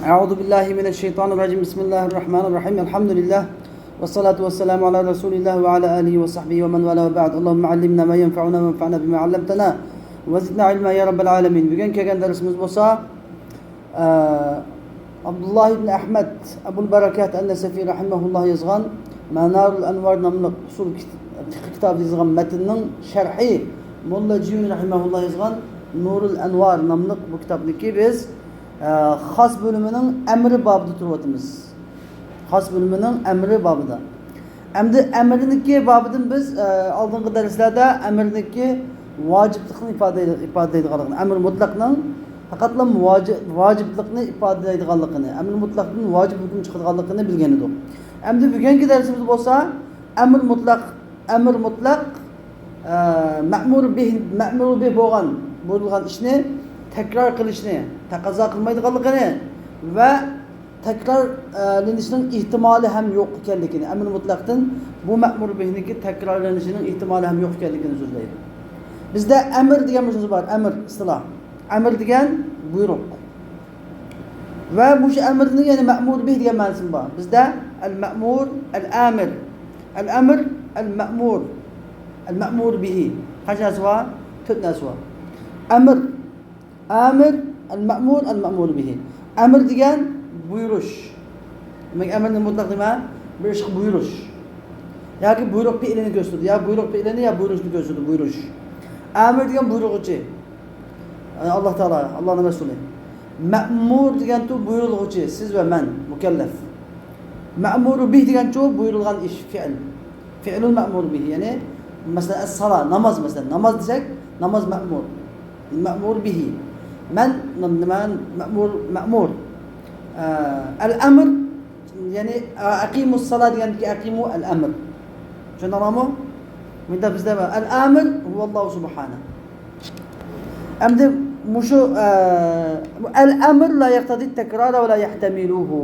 أعوذ بالله من الشيطان الرجيم بسم الله الرحمن الرحيم الحمد لله والصلاة والسلام على رسول الله وعلى آله وصحبه ومن والاه بعد اللهم علمنا ما ينفعنا وانفعنا بما علمتنا وزدنا علما يا رب العالمين. Bugün kelgan dersimiz bo'lsa Abdullah ibn Ahmad Abul Barakat an-Nasafi rahimahullah yozgan Manarul Anvar nomli usul kitob yozgan matnning sharhi Mulla Jiyun rahimahullah yozgan Nurul Anvar nomli bu kitobniki biz xos bölümünün emri babida turibmiz. Xos bölümünün emri babida. Endi emriniki babidan biz oldingi darslarda emriniki vojiblikni ifodalaydiganligini, amr mutlaqning faqatla vojiblikni ifodalaydiganligini, amr mutlaqning vojib hukm chiqadiganligini bilgan edik. Endi bugungi darsimiz bo'lsa amr mutlaq ma'mur bih bo'lgan bo'lgan ishni tekrar qilishni taqozo qilmaydiganligini va takrorlanishning ehtimoli ham yo'q ekanligini, amr mutlaqdan bu ma'mur bihniki takrorlanishining ehtimoli ham yo'q ekanligini so'zlaydi. Bizda amr degan bir so'z bor, amr istiloh. Amr degan buyruq. Va bu amrning yana ma'mur bih degan ma'nosi bor. Bizda al-ma'mur, al-amir. Al-amr, al-ma'mur. Al-ma'mur bihi. Qanchasi bor? 4 narsa bor. Amr, amir, al-ma'mur, al-ma'mur bihi. Amr degan buyurish. Demak, amrning mutlaq nima? Bir ishga buyurish. Yoki buyruq fe'lini ko'rsatadi, ya buyruq fe'lini ya buyurishni ko'rsatadi, buyurish. Amir degan buyuruvchi. Alloh taolo, Allohning rasuli. Ma'mur degan tu buyuruvchi, siz va men, mukallaf. Ma'mur bih degan chu buyurilgan ish, fe'l. Fe'lul ma'mur bih, ya'ni masalan as-salat, namoz masalan, namoz desak, namoz ma'mur. Ma'mur bihi. Men ma'mur. Al-amr ya'ni aqimus salat degandiki aqimu al-amr. Tushundingizmi? Bunda bizda al-amir huvallohu subhanahu. Endi mushu al-amr la yaqtadi at-takrar va la yahtamiluhu.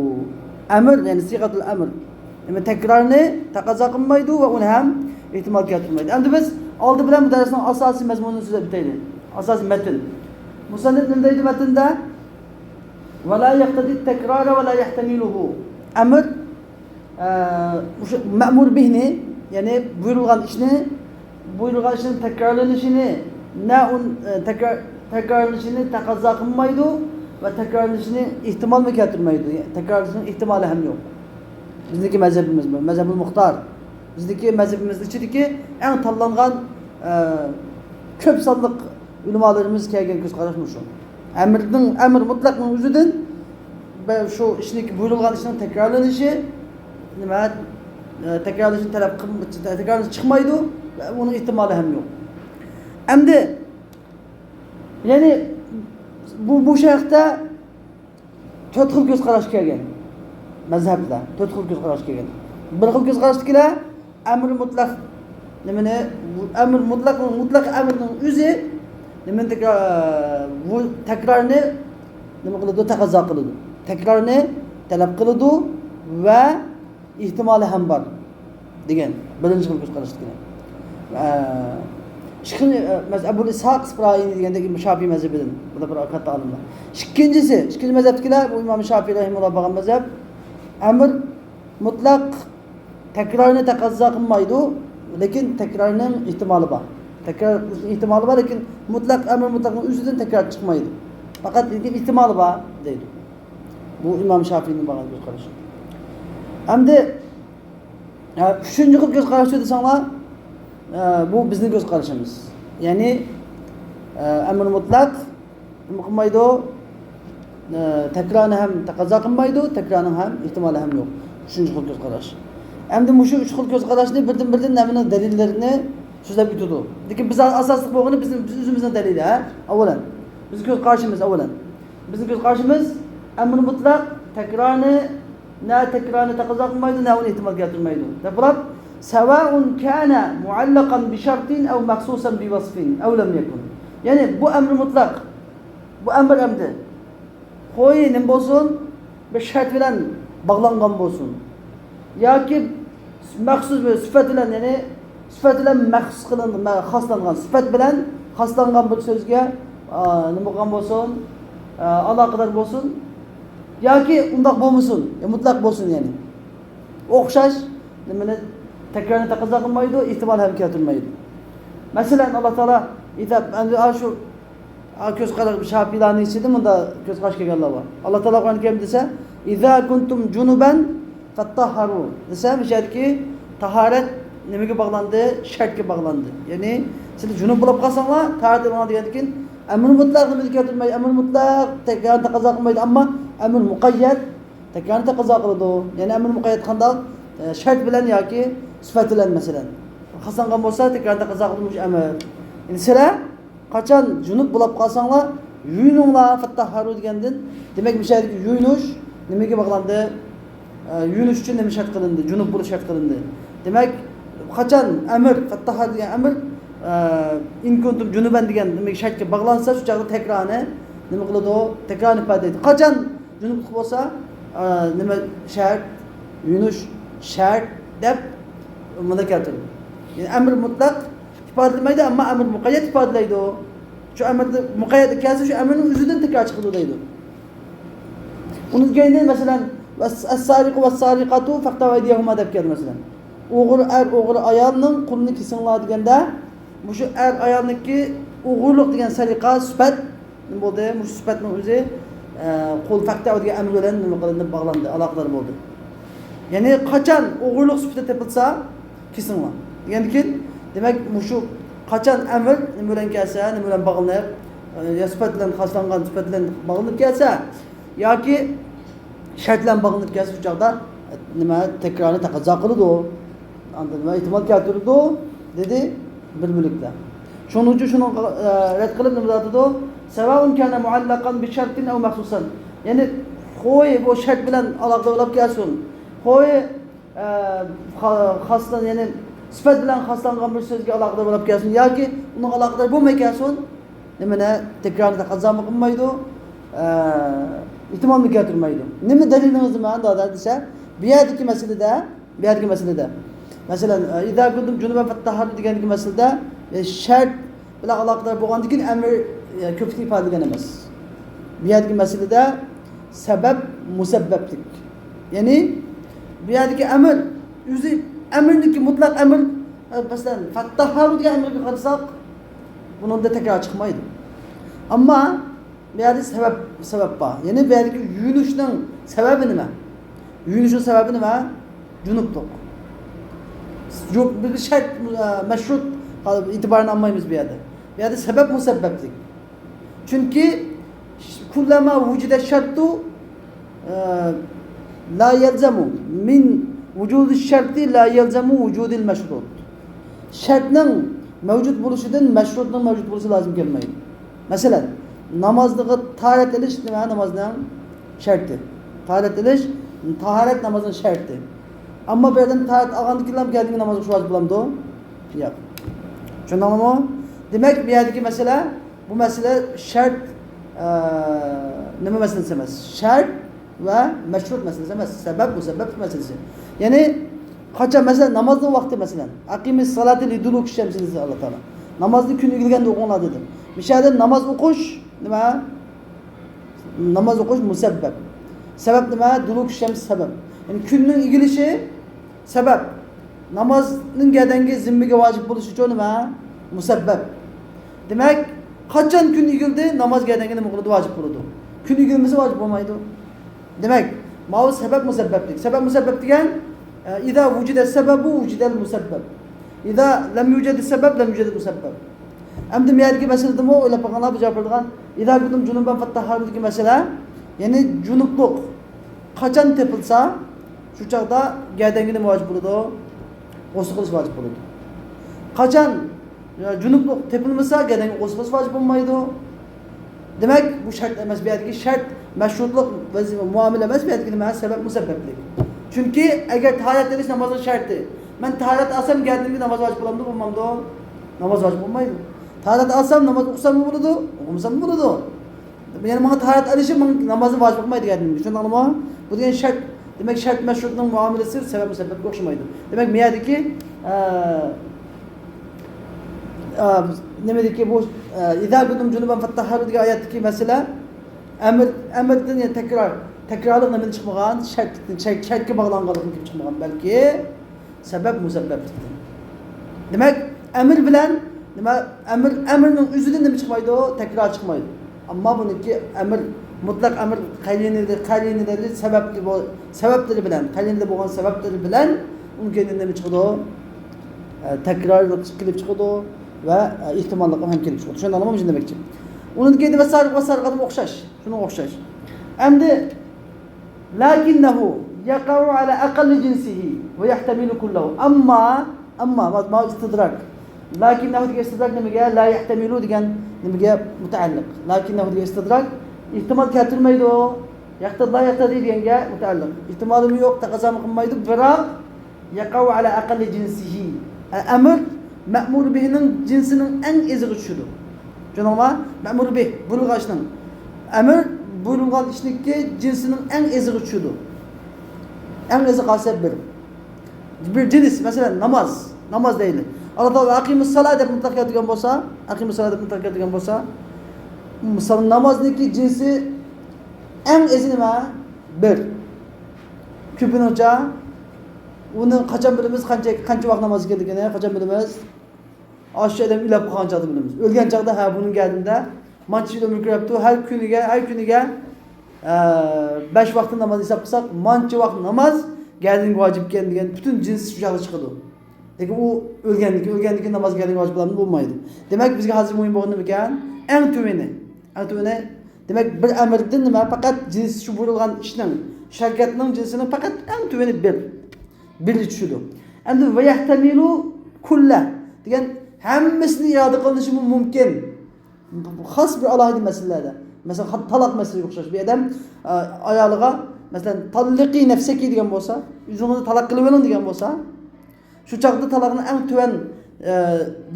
Amr ya'ni sigatul amr. Nima takrorni taqozo qilmaydi va uni ham ehtimol keltirmaydi. Endi biz oldi bilan bu darsning asosiy mazmunini so'zlab bitaylik. Asosiy matn. Musannif nima deydi matnda? Va la yaqtadi at-takrar va la yahtamiluhu. Amr ma'mur bihni ya'ni buyurilgan ishning takrorlanishini takrorlanishini taqozo qilmaydi va takrorlanishini ehtimolni keltirmaydi. Takrorlanishning ehtimoli ham yo'q. Bizniki mazhabimiz bu, mazhabul muxtor. Bizniki mazhabimizning ichidagi eng tanlangan ko'p sonliq ulamolarimiz kelgan ko'z qarash shu. Amr mutlaqning o'zidan shu ishning buyurilgan ishning takrorlanishi nima takrorlanishni talab qilmaydi, takrorlanish chiqmaydi va uning ehtimoli ham yo'q. Endi ya'ni bu shaxsda 4 xil ko'z qarash kelgan. Mazhabda 4 xil ko'z qarash kelgan. Bir xil ko'z qarashdagilar amr mutlaq nimani amr mutlaq amrning o'zi nimani bu takrorni nima qiladi? Taqozo qiladi. Takrorni talab qiladi va ehtimoli ham bor degan birinchi xil ko'z qarashdagilar. Abu Ishaq Isfaraini degandagi Shafiy mazhabidan bular bir katta olimlar. Ikkinchi mazhabdagilar bu Imom Shafiy rahimahulloh bo'lgan mazhab amr mutlaq takrorni taqozo qilmaydi, lekin takrorning ehtimoli bor. Takror ehtimoli bor, lekin mutlaq amr mutlaqning o'zidan takror chiqmaydi. Faqat ehtimoli bor deydi. Bu Imom Shafiyning bo'lgan ko'z qarashi. Endi uchinchi xil ko'z qarash desanglar, bu bizning ko'z qarashimiz. Ya'ni amr mutlaq nima qilmaydi? Takrorni ham taqozo qilmaydi, takrorning ham ehtimoli ham yo'q. Uchinchi xil ko'z qarash. Endi shu 3 xil ko'z qarashni birdan namining dalillarini so'zlab o'tadi. Lekin biz asosli bo'lgani bizning o'zimizning dalili, ha? Avvalan bizning ko'z qarashimiz Bizning ko'z qarashimiz amr mutlaq takrorni taqozo qilmaydi, na uni ehtimol keltirmaydi. Dabroq sawa'un kana mu'allaqan bi shartin aw maxsusan bi wasfin aw lam yakun. Ya'ni bu amr mutlaq. Bu amr amdi. Qo'yi nim bo'lsin, bir shart bilan bog'langan bo'lsin. Yoki maxsus bir sifat bilan, ya'ni sifat bilan maxsus qilingan, xoslangan sifat bilan xoslangan bir so'zga nima bo'lgan bo'lsin, aloqador bo'lsin. yoki undoq bo'lmasin, mutlaq bo'lsin yani. O'xshash nimani takrorni taqozo qilmaydi, ehtimol ham keltirmaydi. Masalan, Alloh taolo aytib, shu ko'z qarash shafilarning ichida bunda ko'z qarash kelganlar bor. Alloh taolo Qur'on Karim desa, "Iza kuntum junuban fattahharu." Desa, mishadki tahorat nimaga bog'landi? Shartga bog'landi. Ya'ni siz junub bo'lib qolsanglar, tahorat qilgan degandan keyin amr mutlaq nima keltirmaydi? Amr mutlaq takrorni taqozo qilmaydi, ammo amr muqayyad takrorni taqozo qiladi. Ya'ni amr muqayyad qanday? Shart bilan yoki sifat bilan masalan. Qasang'an bo'lsa takrorni taqozo qilmish amr. Endi sizlar qachon junub bo'lib qolsanglar, yuyininglar fattahharu degandan, demak mishadki yuyinish nimaga bog'landi? Yuyinish uchun nima shart qilindi? Junub bo'lish shart qilindi. Demak, qachon amr fattahhar degan amr in kuntum junuban degan demak shartga bog'lansa, shu chaqda takrorni nima qiladi? Takrorni ifodalaydi. Qachon junub bo'lsa, nima shart, yuyinish shart deb buni keltirdi. Ya'ni amr mutlaq ifodalaydi, ammo amr muqayyad ifodalaydi. Shu amrni muqayyad kelsa, shu amrning o'zidan takrar chiqadi deydi. Uni degandan masalan as-sariqu was-sariqatu faqtaw aydiyahuma deb keldi masalan. O'g'ri ayolning qo'lini kesinglar deganda, bu shu ayolniki o'g'irlik degan sariqa sifat nima bo'ldi? Bu sifatning o'zi qo'l faqtaw degan amr bilan nima qilindi? Bog'landi, aloqador bo'ldi. Ya'ni qachon o'g'irlik sifati topilsa, kesinglar. Degandan keyin demak shu qachon amr nima bilan kelsa, nima bilan bog'lanib, ya sifat bilan xoslangan sifat bilan bog'lanib kelsa yoki shart bilan bog'lanib kelsa, shu chaqda nima takrorni taqozo qiladi. Anladingmi? Ehtimol keltirdi dedi bir bo'likda. Shuning uchun shuni rad qilib nima deydi? Savaun kana muallaqan bi shartin aw maxsusan. Ya'ni qo'y bu shart bilan aloqador bo'lib kelsin. Qo'y xoslan ya'ni sifat bilan xoslangan bir so'zga aloqador bo'lib kelsin yoki uni aloqador bo'lmay kelsin, nimani takrorni taqozo qilmaydi, ehtimolni keltirmaydi. Nima dalilingiz nima desa, bu yerdagi masalada masalan idza kuntum junuban fattahharu degandagi masalada shart bilan aloqador bo'lgandan keyin amr ko'plik ifodalagan emas. Bu yerdagi masalada sabab musabbablik. Ya'ni bu yerdagi amr o'zi amrniki mutlaq amr masalan fattahharu degan amrga qarasak buningda takror chiqmaydi. Ammo bu yerda sabab bor. Ya'ni bu yerdagi yuyinishning sababi nima? Yuyinishning sababi nima? Junublik. Yok bir şart meşrut itibarını almayız bir yerde. Bir yerde sebep musebbeplik. Çünkü kullama vücude şartu la yelzemu min vücudu şartı la yelzemu vücudil meşrut. Şartның mevcut buluşudan meşrutның mevcut buluşu lazım gelmeyi. Mesela namazlığı taharet ediş nima namazның şartı. Taharet namazın şartı. Amma bu yerden taharet algandan keyin geldiğinde namaz kılış vacip bulamdı o? Yok. Şundanmı? Demek bir yerdeki mesele, bu mesele şart nima meselesi emas. Şart ve meşrut meselesi emas. Sebep bu sebep meselesi. Yani qachon mesela namazning vaqti mesela. Aqimis salati liduluk shamsi dedi Alloh taolo. Namozni kuni yigilganda o'qiladi dedi. Mishada namoz o'qish nima? Namoz o'qish musabbab. Sabab nima? Duluk shams sabab. Yani kunning igilishi sabab. Namozning gadangi zimmiga vojib bo'lishi uchun nima? Musabbab. Demak, qachon kun igildi, namoz gadangi nima qiladi? Vojib bo'ladi. Kun igilmasa vojib bo'lmaydi. Demak, ma'u sabab musabbablik. Sabab musabbab degan إذا وجد السبب وجد المسبب. إذا لم يوجد السبب لم يوجد المسبب. أمدم يادki meselede mi öyle bakana bu cevap verdiğin. İza kuntum junuban fattahharu'daki mesele yani junupluk kaçan tepilsa şu çağda gerdengini vacip buludu. Gusül kılış vacip buludu. Kaçan junupluk tepilmese gerdengi gusül kılış vacip olmaydı. Demek bu şart emez bir yerdeki şart meşrutluk ve muamele emez bir yerdeki nima sebep musebbeplik. Çünkü eğer taharet ediş namazın şartı. Ben taharet alsam geldiğimde namaz vacip bulamdı, bulmamdı o. Namaz vacip olmaydı. Taharet alsam namaz okusam mı buludu, okumasam mı buludu. Yani bana taharet alışım namazın vacip olmaydı geldiğimde. Şunu anlama. Bu diyen şart. Demek şart meşrutlunun muamelesi sebep müsebbep okşamaydı. Demek miyadaki ne demek ki bu İza kuntum junuban fattahharu diye ayetteki mesela Emirden yani tekrarlık neden çıkmagan, şartga bağlanganlık gibi çıkmagan belki sebep musebbeptir. Demek emir bilen emirning özüden nima çıkmaydı o tekrar çıkmaydı. Ama buniki emir mutlak emir qaylinleri sebepleri bilen qaylinli bo'lgan sebepleri bilen onun kendine nima çıkdı o tekrar kelib chiqadi ve ihtimallik ham kelib chiqadi. Shuni anlamam uchun demakchi. Onun kendi vasarıqadan o'xshash. Shuna o'xshash. Endi lakinnahu yaqa'u ala aqalli jinsihi ve yahtamilu kullahu. Amma ma istidrak. Lakinnahu degan istidrak nimaga? La yahtamilu degan nimaga mutaalliq. Lakinnahu degan istidrak ihtimal keltirmaydi o. Yaqtadi la yaqtadi deganga mutaalliq. İhtimalim yo'q, taqazam qilmaydi, biroq yaqa'u ala aqalli jinsihi. Emir ma'mur bihinin cinsinin en ezig'i tushidir. Tushuningmi? Ma'mur bih burilgan emir burilgan ishniki cinsinin en ezig'i tushidir. En eziq olsa bir cins mesela namaz deydi. Allah Taala aqimus salat deb mutlaq aytgan bo'lsa, misol namozniki jinsi en ezi nima? Bir. Ko'pincha uni qachon bilamiz, qancha vaqt namoz kelganini qachon bilamiz? Aşçı adam ilab qolgan chaqda bilamiz. O'lgan chaqda ha buning gardida mancha yil umr ko'ribdi, har kuniga 5 vaqt namoz hisob qilsak, mancha vaqt namoz gardinga vojib ekan degan butun jins shu yoqda chiqadi. Lekin u o'lgandiki namoz gardinga vojib bo'lmaydi. Demak bizga hozir muhim bo'lgan nima ekan? Eng tuveni. Demak bir amirdan nima? Faqat jins shu burilgan ishning, sharkatning jinsining faqat eng tuveni birli tushidi. Endi va yahtamilu kulla degan hammasini iroda qilinishi mumkin. Xos bir alohida masalalarda. Masalan, taloq masalasiga o'xshash. Bir odam ayoliga masalan talliqi nafsaki degan bo'lsa, o'zingni taloq qilib oling degan bo'lsa, shu chaqda taloqning eng tuvan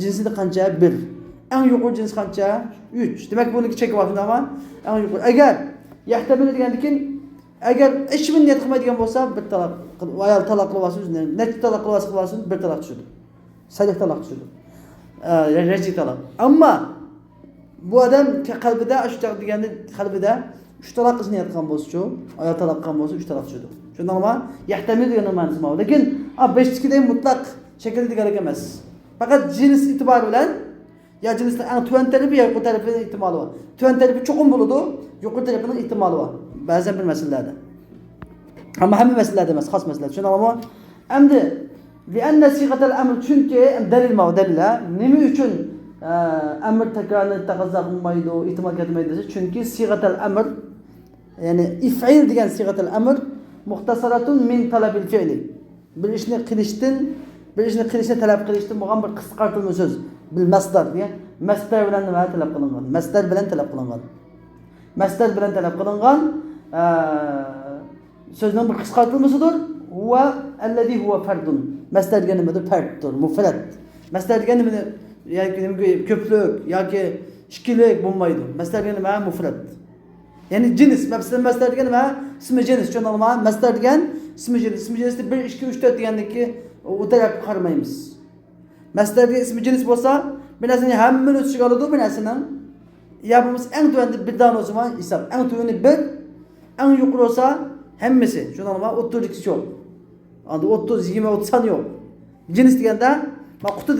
jinsida qancha? 1. Eng yuqori jins qancha? 3. Demak buniki chekib olishdi ama eng yuqori. Agar yahtamilu degandan agar hech bir niyat qilmaydigan bo'lsa, bir taloq ayol taloq qilib olsa, necha taloq qilib olsa, bir taloq tushadi. Salih taloq tushadi. Reji taloq. Ammo bu odam qalbida shu deganda qalbida 3 taloq qilishni niyat qilgan bo'lsa-chu, ayol taloq qilgan bo'lsa 3 taloq tushadi. Shundaqmi? Yahtamilu degan ma'nosi bor. Lekin 5-tikidek mutlaq shaklda degan emas. Faqat jins e'tibor bilan ya jinsning eng tuvan tarafi ya yuqori tarafining ehtimoli bor. Tuvan tarafi cho'qim bo'ladi, yuqori tarafining ehtimoli bor. Ba'zan bir masalalarda. Ama hamma masalalarda emas, xos masalalar. Tushunarlimi? Endi li'anna sigatal amr chunki dalil ma'dalla nima uchun amr takrorni taqozo qilmaydi, ehtimol keltirmaydi desa, chunki sigatal amr ya'ni if'il degan sigatal amr muxtasaratun min talabil fi'li. Bir ishni qilishni talab qilishdan bo'lgan bir qisqartirma so'z. Bil masdar degan masdar bilan nima talab qilingan? Masdar bilan talab qilingan sözün bir qisqartılmasıdır. Huwa allazi huwa fardun. Masdar degani nimadir? Farddir, mufrad. Masdar degani nima? Yoki ko'plik yoki ikkilik bo'lmaydi. Masdar degani nima? Mufrad. Ya'ni jins, masdar degani nima? Ismi jins, tushunarlimi? Masdar degan ismi jinsda 1 2 3 4 degandagi u tarafga qaramaymiz. Masdar degan ismi jins bo'lsa, bir narsani hammani o'z ichiga oladi, bir narsaning ya bo'lmasa eng tuvanda bir dona o'zi bor, hisob. Eng tuvani 1, eng yuqori bo'lsa hammasi. Shunaqmi? 30 yo'q. Endi 30, 20, 30 yo'q. Jins deganda men quti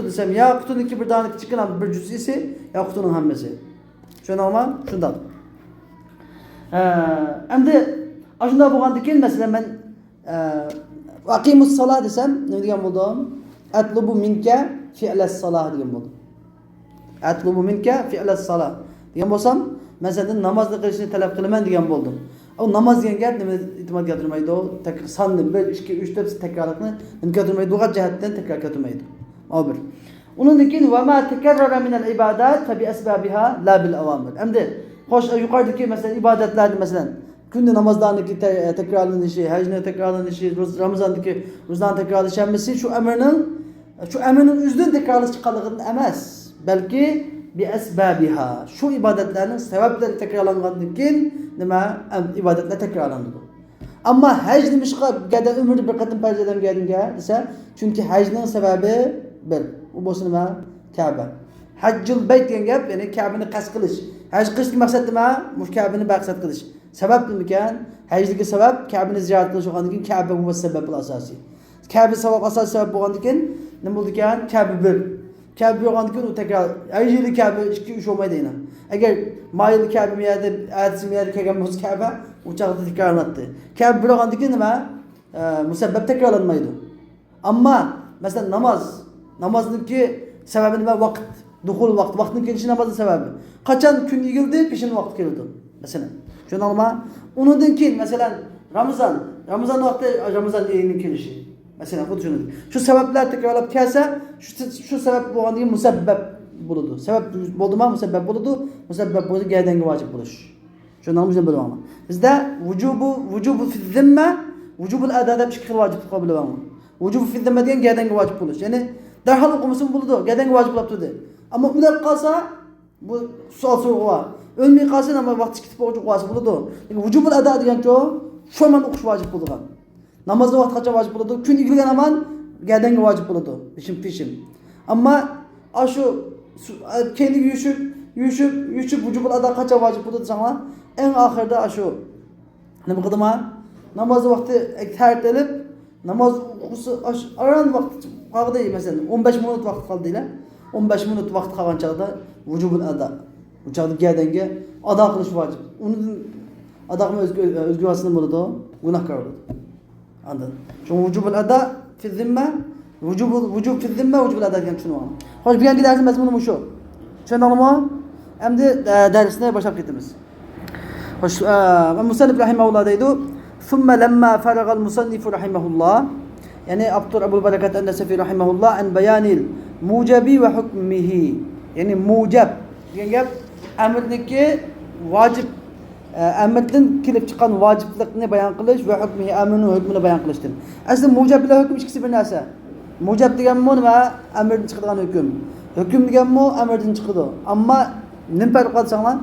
desam, ya qutuniki bir dona kichkina bir juz'isi, ya qutuning hammasi. Shunaqmi? Shundoq. Endi ashunday bo'lgandan keyin masalan men aqimus salat desam, nima degan bo'ldim? Atlubu minka fi'las salah degan bo'ldim. Atlubu minka fi'las salah degan bo'lsam, men sendan namozni qilishni talab qilaman degan bo'ldim. O namoz degan gap nima e'tibor keltirmaydi? Sonni 1 2 3 deb takrorlikni nima keltirmaydi? Lug'at jihatdan takror keltirmaydi. O'bir. Undan keyin va ma takarrara min al-ibadat fa bi asbabiha la bil awamir. Endi xo'sh yuqoridagi masalan ibodatlarni masalan kunni namozlarniki takrorlanishi, hajni takrorlanishi, Ramazondagi ro'zani takrorlanishi hammasi shu amrning o'zidan takrorlash chiqqanligidan emas, balki bi asbabiha. Shu ibodatlarning sabablari takrorlangandan keyin nima ibodatlar takrorlanadi. Ammo haj nimishqa gada umrda bir qatim farz etilganga desa, chunki hajning sababi bir, u bo'lsa nima? Ka'ba. Hajjul bayt degan gap, ya'ni Ka'bani qasd qilish. Hac qilishlik maqsad nima? Ka'bani maqsad qilish. Sabab nima? Hajga sabab Ka'bani ziyorat qilish bo'lgandan keyin Ka'ba bu sabab asosiy. Ka'ba sabab asosiy sabab bo'lgandan keyin nima bo'ldi ekan? Ka'ba bir. Ka'ba bo'lgandan keyin u takrar ayjili Ka'ba 2-3 olmaydi yana. Agar mayli Ka'ba miyada, adsi miyada kelgan bo'lsa Ka'ba u chaqda takrorlanadi. Ka'ba bir bo'lgandan keyin nima? Musabbab takrorlanmaydi. Ammo masalan namozniki sababi nima? Vaqt, duxul vaqt, vaqtning kelishi namozning sababi. Qachon kun yigildi, peshin vaqt keldi. Masalan, tushundingizmi? Undan keyin masalan Ramazon vaqti, Ramazon oyining kelishi. Masalan, xuddi shunday. Shu sabablar takrorlab kelsa, shu sabab bo'lgandan keyin musabbab bo'ladi. Sabab bo'ldimi, musabbab bo'ladi. Musabbab bo'lsa gaydanga vojib bo'lish. Tushundingizmi bilaman. Bizda vujubu fi zimma, vujubul adada bir xil vojib qobilaman. Vujubu fi zimma degan gaydanga vojib bo'lish. Ya'ni darhol o'qimasa bo'ladi, gaydanga vojib bo'lib turdi. Ammo o'lib qolsa bu savol so'rg'u. O'lmay qolsa nima vaqt ketib o'qib qo'ysa bo'ladi. Lekin vujubul ado degan-ku, shu man o'qish vojib bo'lgan. Namozga vaqt qachon vojib bo'ladi? Kun igilgan aman gadanga vojib bo'ladi. Pishim. Ammo shu keyin yuyishib vujubul ado qachon vojib bo'ladi desanglar, eng oxirida shu nima qildimi? Namoz vaqti tartilib, namoz o'qisi aran vaqt qoldi, masalan 15 minut vaqt qoldi-la. 15 minut vaqt qolgan chaqda vujubul ado. Bu chaqda gadanga ado qilish vojib. Uni ado qilmay o'zgarsa bo'ladi, gunohkor bo'ladi. Anladın? Çünkü vücubul ada fi zimma, vücub fi zimma, vücubul ada degan tushunib. Xo'sh, bugungi darsimiz mazmuni shu. Tushundingizmi? Endi darsni boshlab ketamiz. Xo'sh, musannif rahimahulloh deydi, "Thumma lamma faraga al-musannif rahimahulloh", ya'ni Abdur Abul Barakat an-Nasafi rahimahulloh an bayanil mujabi va hukmihi. Ya'ni mujab degan gap amrniki vojib amirdan kelib chiqqan vojiblikni bayon qilish va hukmihi amrning hukmini bayon qilishdir. Aslida mujab bilan hukm ikkisi bir narsa. Mujab deganmi nima? Amirdan chiqadigan hukm. Hukm deganmi amirdan chiqadi. Ammo nima farq qiladi sanglar?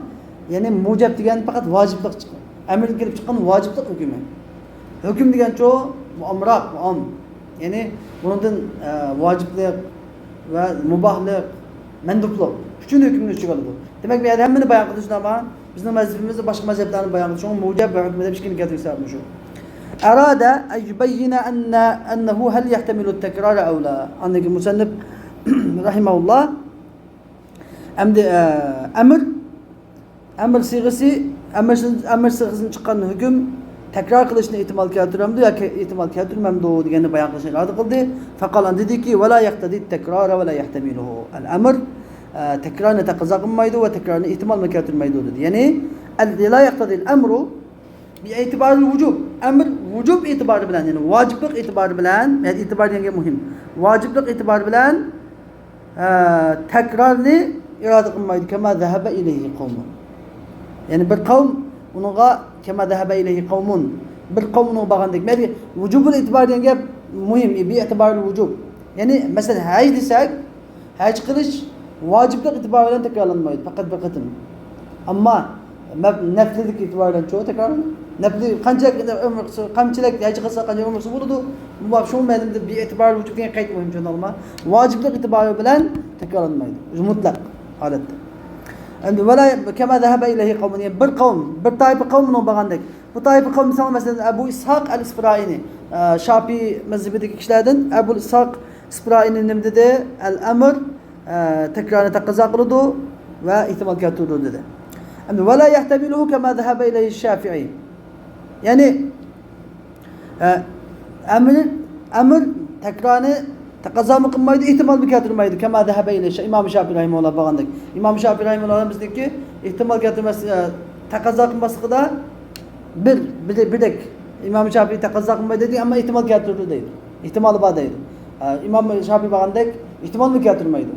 Ya'ni mujab degan faqat vojiblik chiqadi. Amirdan kelib chiqqan vojiblik hukmi. Hukm degan-chu amroq, ya'ni bundan vojiblik va mubahlik, mandublik uchun hukmni chiqaradi. Demak, bu yerda hammani bayon qilishdan ama bizning mazhabimizda boshqa mazhablarni bayon qilish uchun mujab va hukmida hech kim keltirsa shu. Arada an yubayyina annahu hal yahtamilu at-takrar aw la. Andagi musannif rahimahullah amr siyg'asidan chiqqan hukm takrar qilishni ehtimol keltiramdi yoki ehtimol keltirmamdi deganni bayon qilishni irada qildi. Faqalan dediki, "Va la yaqtadi at-takrar va la yahtamiluhu." Al-amr takrorni taqozo qilmaydi va takrorni ehtimol keltirmaydi dedi. Ya'ni la yaqtadi al-amru bi e'tibari al-wujub. Amr wujub e'tibori bilan, ya'ni vojiblik e'tibori bilan, ya'ni e'tibor degan gap muhim. Vojiblik e'tibori bilan takrorni iroda qilmaydi. Kama zahaba ilayhi qawmun. Ya'ni bir qavm unga kama zahaba ilayhi qawmun. Bir qavmni bag'andak. Mayli vujubul e'tibor degan gap muhim, bi e'tibori al-wujub. Ya'ni masalan haj desak, haj qilish vojiblik e'tibori bilan takrorlanmaydi, faqat bir qatim. Ammo naflilik e'tibori bilan cho'q takrorlanadi. Nafli qanchalik haj qilsa qancha umr bo'ladi, bu shu ma'noda bi e'tibori vujub degan qayd muhim tushunarmi? Vojiblik e'tibori bilan takrorlanmaydi. Mutlaq holatda. Endi wala kama zahaba ilayhi qawmun, bir qavm, bir toifa qavmni bag'andak. Bu toifa qavm masalan Abu Ishaq al-Isfaraini, Shafiy mazhabidagi kishilardan Abu Ishaq Isfaraini nima dedi? Al-amr takrorni taqozo qiladi va ehtimol keltiradi dedi. Endi wala yahtamiluhu kama zahaba ilayhi Shafi'i. Ya'ni amr takrorni taqozo qilmaydi, ehtimol keltirmaydi. Kama zahaba ilayhi Imom Shafi'i rahimahulloh bo'lgandek. Imom Shafi'i rahimahulloh bizniki ehtimol keltirmas, taqozo qilmasligida birdek. Imom Shafi'i taqozo qilmaydi dedi, ammo ehtimol keltiradi deydi. Ehtimoli bor deydi. Imom Shafi'i bo'lgandek ehtimolni keltirmaydi.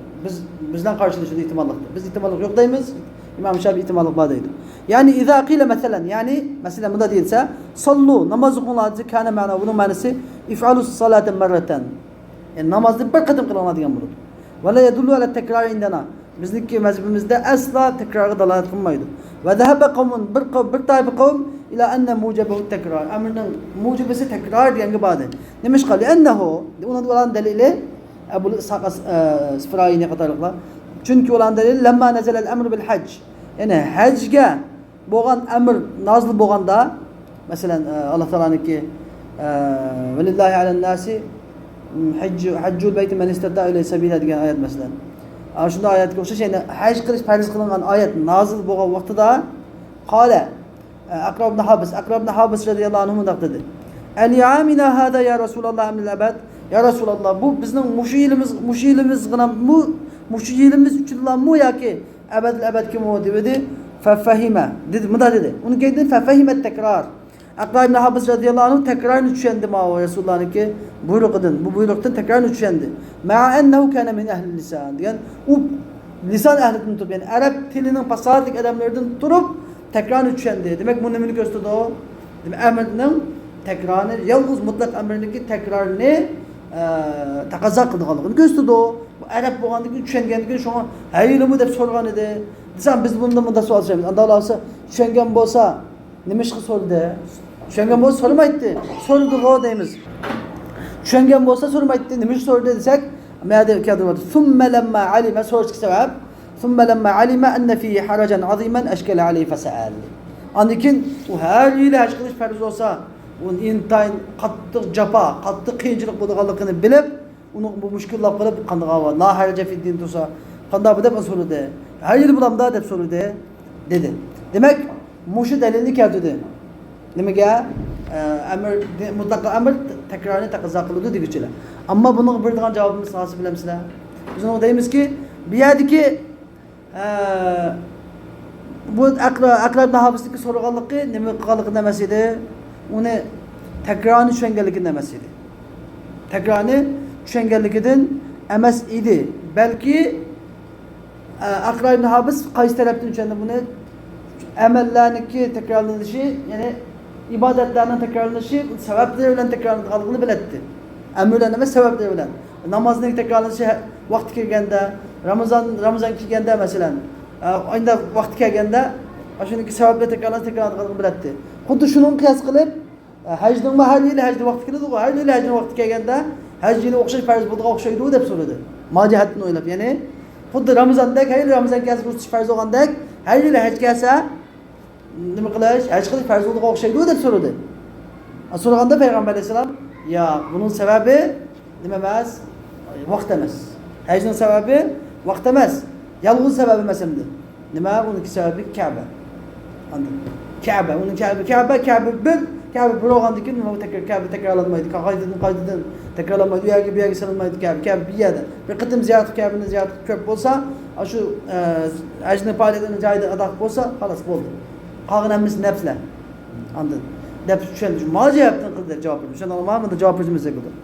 Bizdan qarshilashadi ehtimollikda. Biz ehtimollik yo'q deymiz. İmam Şafii ihtimallik bor deydi. Yani iza qila masalan, yani mesela bunda deyilsa, sallu namoz o'qinglar kana ma'no, buning ma'nosi if'alu salata marratan. Yani namozni bir qatim qilinadigan bo'ladi. Va la yadullu ala takrar indana. Bizniki mazhabimizda asla takrorga dalolat qilmaydi. Va zahaba qawmun bir toifa qavm ila anna mujabahu takrar. Amrning mujibasi takrar deganga bor. Nima qildi? Annahu uning dalili Abu Ishaq Isfaraini qatorliqlar. Chunki ular dalil lamma nazala al-amr bil hajj. Yani hajga bo'lgan amr nozil bo'lganda, masalan Alloh taolaniki velillahi alan nasi hajjul bayti man istata ilay sabila degan oyat masalan. Ana shunday oyatga o'xshash, ya'ni haj qilish farz qilingan oyat nozil bo'lgan vaqtida qala Aqra ibn Habis radhiyallohu anhu bunday dedi. El-yamina hada ya Rasulullah min al-abad. Ya Rasulullah bu bizning mushu yilimiz uchunmi yoki abad kim o dedi. Fa fahima dedi, bunday dedi. Uni keyin fa fahima tekrar. Aqra ibn Habis radhiyallohu anhu tekrarını düşendi ma Resulullah'ınki buyruğundan. Bu buyruqdan tekrarını düşendi. Ma'a ennehu kana min ehli lisan. Yani o lisan ehlinden turup, yani Arap dilinin fasahalik adamlarından turup tekrarını düşendi. Demek bu nemini gösterdi o. Demek emrinin tekrarını, yalnız mutlak emrindeki tekrarını taqaza qilganligini gösterdi o. Bu Arap bo'lgandan düşengenligini şuna haylimi deb sorgan edi. Desem biz bunda sual soramiz. Anda olsa düşengen bo'lsa nima ish qilib so'radi? Tushungan bo'lsa so'ramaydi. So'radi go deymiz. Tushungan bo'lsa so'ramaydi. Nima ish so'radi desak, mayda kadrot. Thumma lamma alima so'rashga sabab. Thumma lamma alima anna fihi harajan aziman ashkala alayhi fasal. Andikin u har yili haj qilish farz bo'lsa, uni intayin qattiq japa, qattiq qiyinchilik bo'lganligini bilib, uni bu mushkullar qilib qanday va la haraja fi din tursa, qanday deb so'radi. Har yili bulamda deb so'radi dedi. Demak, mushu dalilni keltirdi. Nimaga? Amr mutlaq amr takrorni taqozo qiladi degichilar. Ammo buni beradigan javobimiz hozir bilamsizlar. Biz uni deymizki, bu yerdagi bu Aqra ibn Habisniki so'raganligi nima qilganligi emas edi. Uni takrorni tushunganligidan emas edi. Takrorni tushunganligidan emas edi. Balki Aqra ibn Habis qaysi tarafdan tushundi buni? Amellarniki tekrarlanışı, yani ibadetlerinin tekrarlanışı sebepleri bilen tekrarlanıldığını belirtti. Emirler emas sebepleri bilen. Namazın tekrarlanışı vakti kelgende, Ramazan kelgende mesela, aynı vakti kelgende, şununki sebepleri tekrarlanıldığını belirtti. Xuddi şunun qiyas qilib, hajning har yili hajni vaqti keladi, har yili hajning vaqti kelganda haj yili o'xshash farz bo'ldiga o'xshaydi deb so'radi. Mojihatni o'ylab, ya'ni xuddi Ramazondek, har yili Ramazon kelsa o'tish farz bo'lgandek, har yili haj kelsa nima qilish, haj qilish farz bo'ldiga o'xshaydi deb so'radi. So'raganda Payg'ambar alayhisalom, "Ya, buning sababi nima emas? Vaqt emas. Hajning sababi vaqt emas. Yolg'iz sababi emas endi. Nima? Uning sababi Ka'ba." Ka'ba, uning Ka'ba bir olgandan keyin nima Ka'ba takrorlanmaydi. Qoidadan takrorlanmaydi. Bu yerga sanalmaydi Ka'ba bir yerda. Bir qitim Ka'bani ziyorat ko'p bo'lsa, shu hajni faoliyatini joyida ado bo'lsa, xolos bo'ldi. Qolgan hammasi nafslar. Anladın? Deb tushundim. Mojiyatdan qildi javob berdim. Shundan mana javob berishimiz kerak.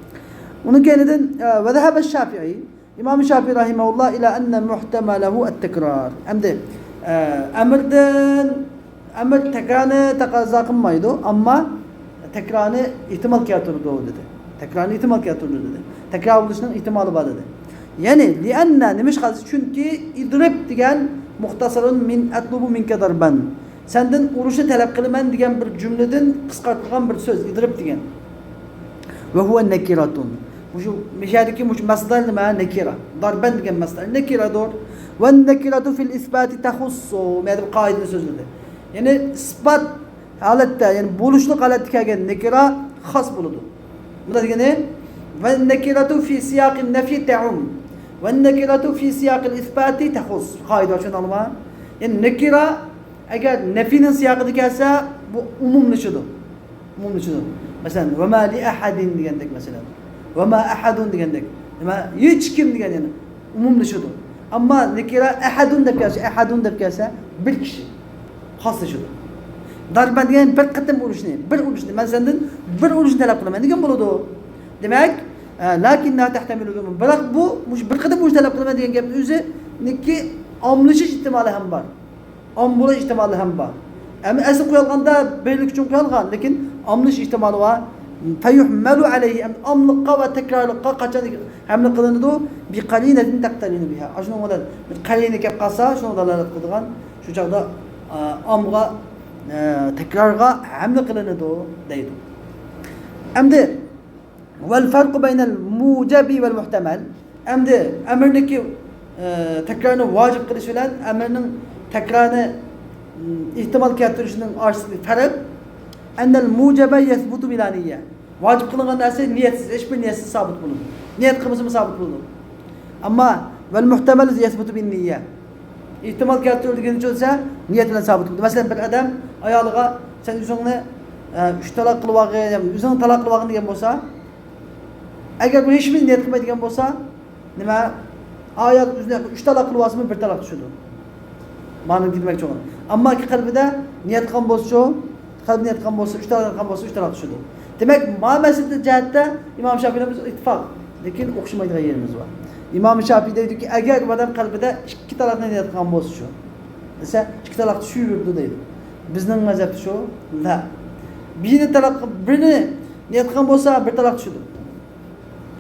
Uni keyinidan va zahaba Shafi'i, Imom Shafi'i rahimahulloh ila anna muhtamalahu at-takrar. Endi amr takrorni taqozo qilmaydi, ammo takrorni ehtimol keltirdi dedi. Takrorni ehtimol keltirdi dedi. Takror bo'lishining ehtimoli bor dedi. Ya'ni li'anna nimish qildi chunki idrib degan muxtasarun min atlubu minka darban. Senden uruşu talep qilman degan bir jumladan qisqartirilgan bir so'z idrib degan. Ve huve nekiratun. Şu mishadiki masdar nima? Nekira. Darban degan masdar. Nekiradur. Ve nekiratu fil isbati tahussu. Ma'lum qoidani so'zladi. Yani isbat holatda, yani bo'lishlik holatda kelgan nekira xos bo'ladi. Bunda degani ve nekiratu fi siyaqin nafi ta'um. Ve nekiratu fi siyaqil isbati tahus. Qoida shuni olma. Yani nekira agar nafinin siyaqida kelsa bu umumlashidir. Umumlashidir. Masalan, va ma li ahadin degandek masalan. Va ma ahadun degandek. Nima hech kim degan yani umumlashidir. Ammo nekira ahadun deb kelsa, bir kishi xoslashidir. Darban degan bir qitim urishni, men sendan bir urishni talab qilaman degan bo'ladi. Demak, lakinna tahtamilu biroq bu bir qitim urish talab qilaman degan gapning o'zi neki omlashish ehtimoli ham bor. Bo'lish ehtimoli ham bor. Asl qo'yilganda bellik uchun qo'yilgan, lekin omlish ehtimoli bor. Fayuhmalu alayhi amliqqa va takrorliqqa qachon hamla qilinadi? Bi qalinatin taqtalinu biha. Shuni bo'ladi. Bir qalina kelib qolsa, shuni dalolat qiladigan, shu chaqda amga takrorga hamla qilinadi deydi. Endi vel farqu baynal mujabi vel muhtamal. Endi amrniki takrorni vojib qilish bilan amrning tekrarını ihtimal keltirishning orasındagi farq annal mujaba yasbutu bila niyya. Vacib qilingan narsa niyatsiz, hech bir niyatsiz sabit bo'ladi. Niyat qilmasa sabit bo'ladi. Ammo vel muhtamal yasbutu bin niyya. İhtimal keltiradigan bo'lsa, niyat bilan sabit bo'ladi. Masalan, bir odam ayoliga sen o'zingni 3 talaq qilib olgan, o'zing talaq qilib olgan degan bo'lsa, agar bu hech bir niyat qilmaydigan bo'lsa, nima? Ayol o'zini 3 talaq qilib olsa, bir talaq tushadi. Ma'no demoqchi bo'lgan. Ammo ki qalbida niyat qilgan bo'lsa, qalbi niyat qilgan bo'lsa, 3 talaq qilgan bo'lsa, 3 talaq tushadi. Demak, ma'nosida jihatda Imom Shofiylar biz ittifoq, lekin o'xshamaydigan yerimiz bor. İmam Şafii deydiki, agar odam qalbida 2 talaqni niyat qilgan bo'lsa shu. Desa, 2 talaq tushirdi deydi. Bizning mazhabda shu, la. Birini niyat qilgan bo'lsa, 1 talaq tushadi.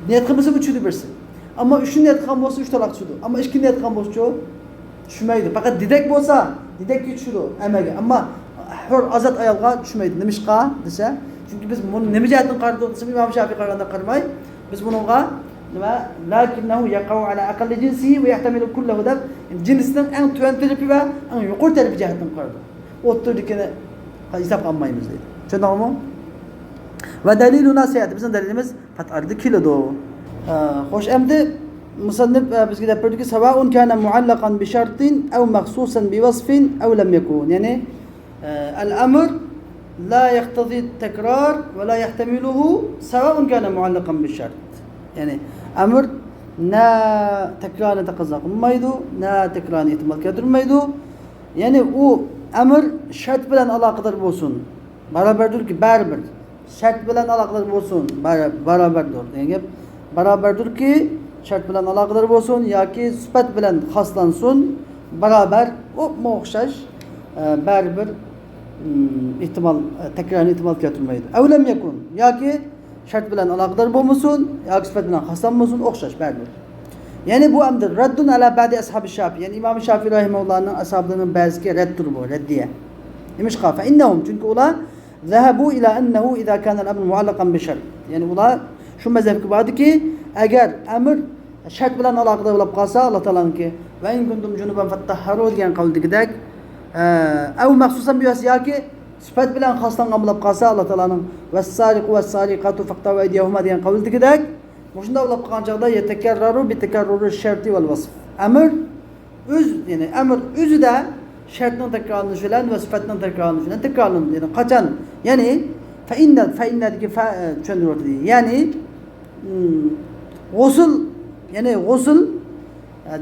Niyat qilmasa bu tushadi birsi. Ammo 3 niyat qilgan bo'lsa 3 talaq tushadi. Ammo 2 niyat qilgan bo'lsa shu tushmaydi. Faqat didak bo'lsa, didakka tushadi amaga. Ammo hur azat ayolga tushmaydi. Nimishqa desa, chunki biz buni nima jihatdan qarab o'tsak, Imom Shafii qaraganda qaramay, biz buningga nima lakinnahu yaqau ala aqalli jinsihi ve yahtamilu kullahu deb jinsning eng tuvan tarafi va eng yuqori tarafi jihatdan qaradi. O'ttirdikini hisob olmaymiz deydi. Tushundingmi? Va dalilu nasiyat bizning dalilimiz qat'arda keladi. Xo'sh, endi musannif bizga deb berdiki, savaun kana muallaqan bi shartin aw makhsusan bi wasfin aw lam yakun. Ya'ni al-amr la yaqtadi at-takrar va la yahtamiluhu savaun kana muallaqan bi shart. Yani amr na tekrarını taqozo qilmaydi, na tekrarını ihtimal keltirmaydi. Yani u amr shart bilan aloqador bo'lsin. Barobardirki, baribir. Shart bilan aloqador bo'lsin, barobardir. Degan gap barobardirki, shart bilan aloqador bo'lsin yoki sifat bilan xoslansin, barobar, o'xshash, baribir ihtimal tekrarını ihtimal keltirmaydi. Avlam yakun yoki şart bilan aloqador bo'lmasin, yoki sifat bilan xoslanmasin, o'xshash baribir. Yani bu amdir raddun ala ba'di ashabi Şafii. Yani İmam Şafii rahimehullohning ashablarining ba'ziga raddur bu, raddiya. Nimishqa fa innahum chunki ular zahabu ila annahu idza kana al-amr muallaqan bi shart. Yani ular shu mazhabga bordiki, agar amr shart bilan aloqador bo'lib qolsa, Alloh taolaniki va in kuntum junuban fattahharu degan qavldagidek, aw maxsusan bi yoki sifat bilan xoslangan bo'lib qolsa, Alloh taolaning vas-sariqu vas-sariqatu faqtaw aydiyahuma degan qavldagidek, shunda bo'lib qolgan chaqda yatakarraru bi takarruri sharti val vasf. Amr yani amr o'zida shartning takrorlanishi bilan va sifatning takrorlanishi bilan takrorlanadi. Yani qachon? Yani fa inna degi tushuntiradi. Yani g'usl, yani g'usl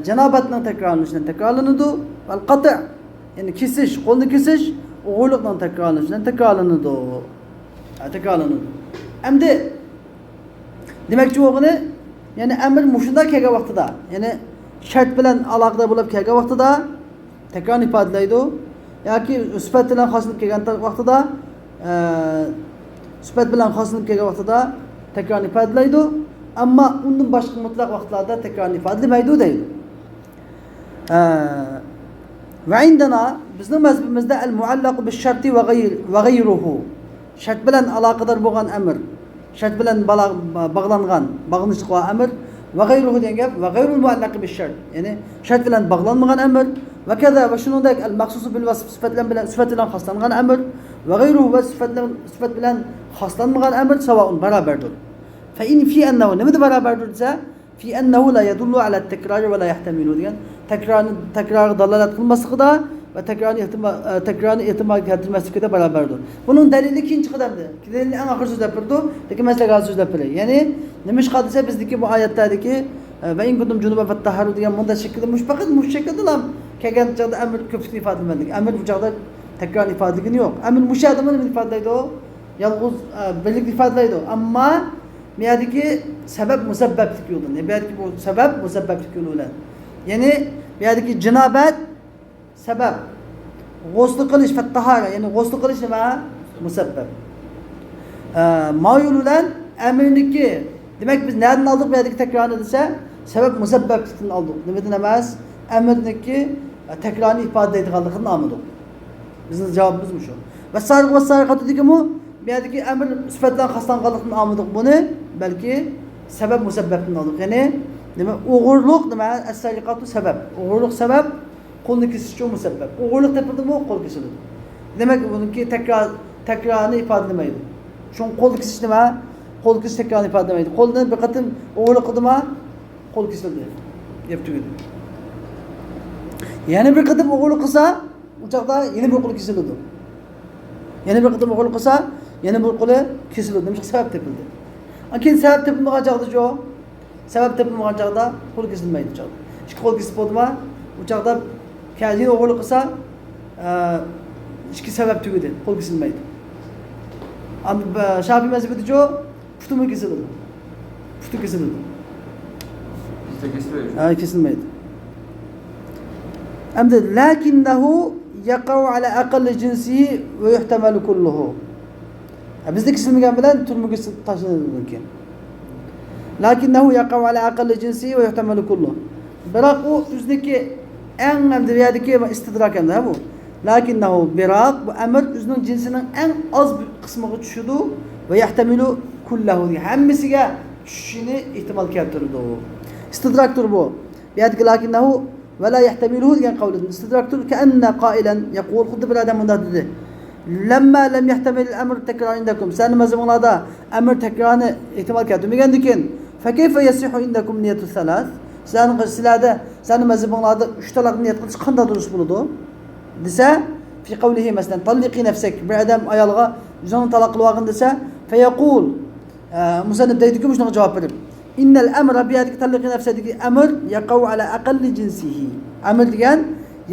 janobatning takrorlanishidan takrorlanadi. Val qat' yani kesish, qo'lni kesish o'g'irlikdan takrorlanishidan takrorlanadi. Takrorlanadi. Endi demakchi o'g'ini, yani amr mushunda kelgan vaqtida, yani shart bilan aloqada bo'lib kelgan vaqtida takrorni ifodalaydi yoki sifat bilan xoslanib kelgan vaqtida sifat bilan xoslanib kelgan vaqtida takrorni ifodalaydi, ammo undan boshqa mutlaq vaqtlarda takrorni ifodalamaydi deydi. Va indana bizning mazhabimizda al-muallaq bi-sharti va g'ayruhu. Shart bilan aloqador bo'lgan amr, shart bilan bog'langan, bog'lanishli amr va g'ayruhu degan gap va g'ayrul muallaq bi-shart. Ya'ni shart bilan bog'lanmagan amr va kaza va shuningdek al-maxsus bil vasf sifat bilan xoslangan amr va g'ayruhu va sifat bilan xoslanmagan amr savoun barobardir. Fa in fi annahu nimada barobardir desa, fi annahu la yadullu ala at-takrar va la yahtamilu degan takrar dalolat qilmasligida va takrorni ehtimol keltirmasligida barobardir. Buning dalili ikkinchi qadamda. Dalilni eng oxir so'zlab turdi, lekin maslaga so'zlab beray. Ya'ni nima ish qilsa bizniki bu oyatlardagi va in kuntum junuban fattaharu degan bunda shaklda faqat shaklda ham kelgan chaqda amr ko'pchilik ifodalanadi. Amr bu chaqda takror ifodaligini yo'q. Amr mushadimani ifodalaydi, yolg'iz birlikni ifodalaydi. Ammo bu yerdagi sabab musabbablik yo'ldan. Bu yerdagi bu sabab musabbablik yo'ldan. Ya'ni bu yerdagi jinobat sabab, g'usl qilish fattahara, ya'ni g'usl qilish nima? Musabbab. Mayul bilan amrniki, demak biz nereden aldık bu yerdagi takrorni desa, sabab musabbablikdan aldık. Nimadan emas? Amrniki takrorni ifodalaydiganligidan olmadik. Bizning javobimiz shu. Va sariq va sariqatu deganmi? Bu yerdagi amr sifatdan xoslanganlikdan olmadik buni, balki sabab musabbabdan oldik. Ya'ni nima? O'g'irlik nima? As-sariqatu sabab. O'g'irlik sabab, Qo'lni kesish uchun musabbab. O'g'irlik topildimi, qo'l kesiladi. Demak, buniki takrorni ifodalaydi. Chunki qo'l kesish nima? Qo'l kesish takrorni ifodalaydi. Qo'ldan bir qatim o'g'irlik qildimi, qo'l kesildi. Deb tugadi. Yana bir qatim o'g'irlik qilsa, o'chaqda yana bir qo'l kesiladi. Yana bir qatim o'g'irlik qilsa, yana bir qo'li kesiladi. Nima sabab topildi? Lekin sabab topilmagan chaqda jo'q. Sabab topilmagan chaqda qo'l kesilmaydi chaqda. Ikki qo'l kesib bo'ldimi? O'chaqda kajin o'g'irlik qilsa, ikki sabab tugadi, qo'l kesilmaydi. Shafiy mazhabida jo'q, putumi kesiladi. Puti kesiladi. Bizda kesilmaydi. Ha, kesilmaydi. Endi lakinnahu yaqa'u ala aqalli jinsihi va yuhtamalu kulluhu. Bizda kesilmagan bilan turmuga tashlanadi mumkin. Lakinnahu yaqa'u ala aqalli jinsihi va yuhtamalu kulluhu. Biroq u o'ziniki eng hamda yerdagi istidrak hamda bu. Lakinnahu biroq bu amr o'zining jinsining eng oz qismiga tushadi va yahtamilu kullahu. Hammasiga tushishini ehtimol keltiradi. Istidrakdir bu. Yerdagi lakinnahu va la yahtamiluhu degan qavlida istidrakdir kanna qailan yaqul xuddi bir odam bunday dedi. Lamma lam yahtamil al-amr takrar indakum. Sen mazmunlarda amr takrorni ehtimol keltirmagandan keyin fa kayfa yasihu indakum niyatu thalath? Sizlarning mazmunlarda 3 taloq niyat qilish qanday durust bo'ladi? Desa, fi qawlihi masalan talliqi nafsak. Bir odam ayolga o'zini taloq qilgan desa, fa yaqul musannif deydi-ku shunga javob berib. Innal amra bi hadhihi talliqi nafsadagi amr yaqau ala aqalli jinsihi. Amr degan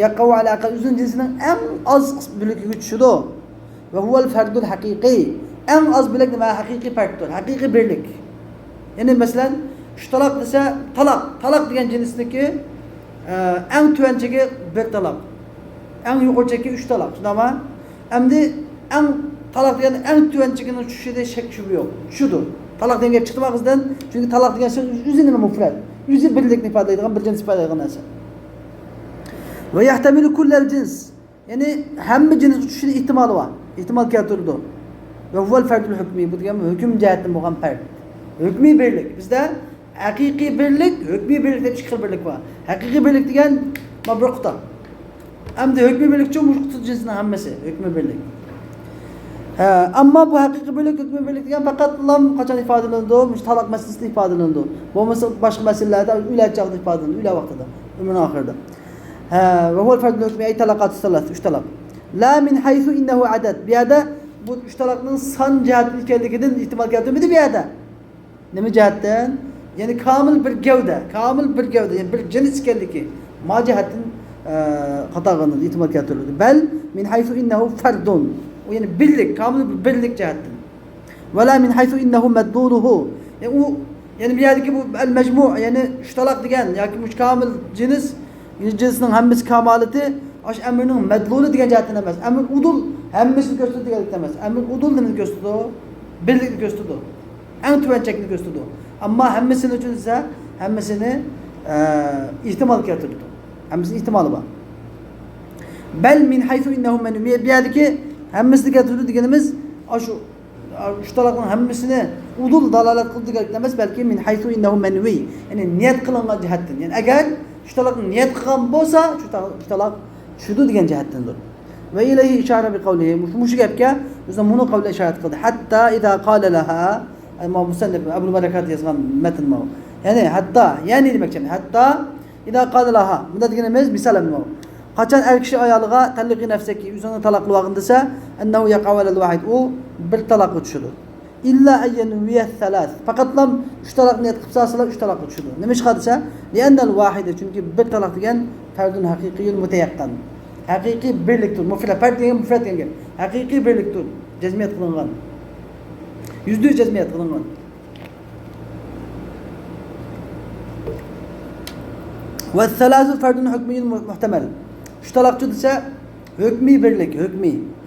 yaqau ala aqall o'zining jinsining eng oz bo'ligiga tushadi. Va huwa al-fardul haqiqiy. Eng oz bo'lik nima? Haqiqiy farddir, haqiqiy birlik. Ya'ni masalan, 3 taloq desa, taloq degan jinsniki eng tuvanchagi bir taloq. Eng yuqorichagi 3 taloq. Shundaymi? Endi eng taloq degan eng tuvanchagining tushishida shak shubha yo'q. Shudir. Taloq degan gap chiqdi og'izdan, chunki taloq degan so'z o'zi nima mufrad. O'zi birlikni ifodalaydigan, bir jins ifodalaydigan narsa. Va yahtamilu kullal jins. Ya'ni hamma jins tushishida ehtimoli bor. Ehtimol keltirdi. Va huval fardul hukmi. Bu degan hukm jihatdan bo'lgan fard. Hukmiy birlik. Bizda haqiqiy birlik, hukmiy birlik deb ikki xil birlik bor. Haqiqiy birlik degan bir quta. Hamda hukmiy birlik uchun mushqut jinsining hammasi hukmiy birlik. Ammo bu haqiqiy birlik, hukmiy birlik degan faqat lam qachon ifodalanadi? Mush taloq masalasida ifodalanadi. Bo'lmasa boshqa masalalarda uylar chog'ida ifodalanadi, uylar vaqtida, umrning oxirida. Va huwa al-fardul hukmi ay talaqat salat, 3 taloq. La min haythu innahu adad. Bu yerda bu 3 taloqning son jihati ekanligidan ehtimol keltirmaydi bu yerda. Nima jihatdan? Ya'ni kamil bir gavda, ya'ni bir jins ekanligi ma jihatdan qatag'ini ehtimol keltiradi. Bal min haythu innahu fardun. O yani birlik, kamil bir birlik jihatdan. Va la min haythu innahu madluhu. Yani u yani bu yerdagi bu al-majmu' yani 3 taloq degan yoki kamil jins, jinsning hammasi kamolati osh amrning madluli degan jihatdan emas. Amr udul hammasini ko'rsatadi degan emas. Amr udul nima ko'rsatadi? Birlikni ko'rsatadi. Eng tuvanchakni ko'rsatadi. Ammo hammasini uchun esa hammasini ehtimol keltirdi. Hammasini ehtimoli bor. Bal min haythu innahu man bu yerdagi hammasini keltirdi deganimiz shu 3 taloqning hammasini udul dalolat qildi degan emas, balki min haythu innahu manwi. Ya'ni niyat qilingan jihatdan. Ya'ni agar 3 taloqni niyat qilgan bo'lsa, shu taloq shudu degan jihatdandir. Va ilayhi ishara bi qawlihi. Shu gapga o'zi buni qavla ishorat qildi. Hatta idza qala laha ama musannif Abu Barakat yozgan matn bu. Ya'ni hatta, ya'ni demakchi. Hatta idza qala laha. Bunda deganimiz misal bu. Qachon er kishi ayoliga talliqi nafsaki o'zini taloq qilgan desa, annahu yaqawala al-wahid u bir taloqqa tushadi. Illa ayyan wiya thalath. Faqat lam 3 taloq niyat qilsalar 3 taloqqa tushadi. Nima ish qilsa? Li'anna al-wahid chunki bir taloq degan fardun haqiqiyyun mutayaqqan. Haqiqiy birlikdir. Mufrad fard degan mufrad degan. Haqiqiy birlikdir. Jazmiyat qilingan. %100 jazmiyat qilingan. Va thalathu fardun hukmiyyun muhtamal. 3 taloqchi desa hukmiy birlik,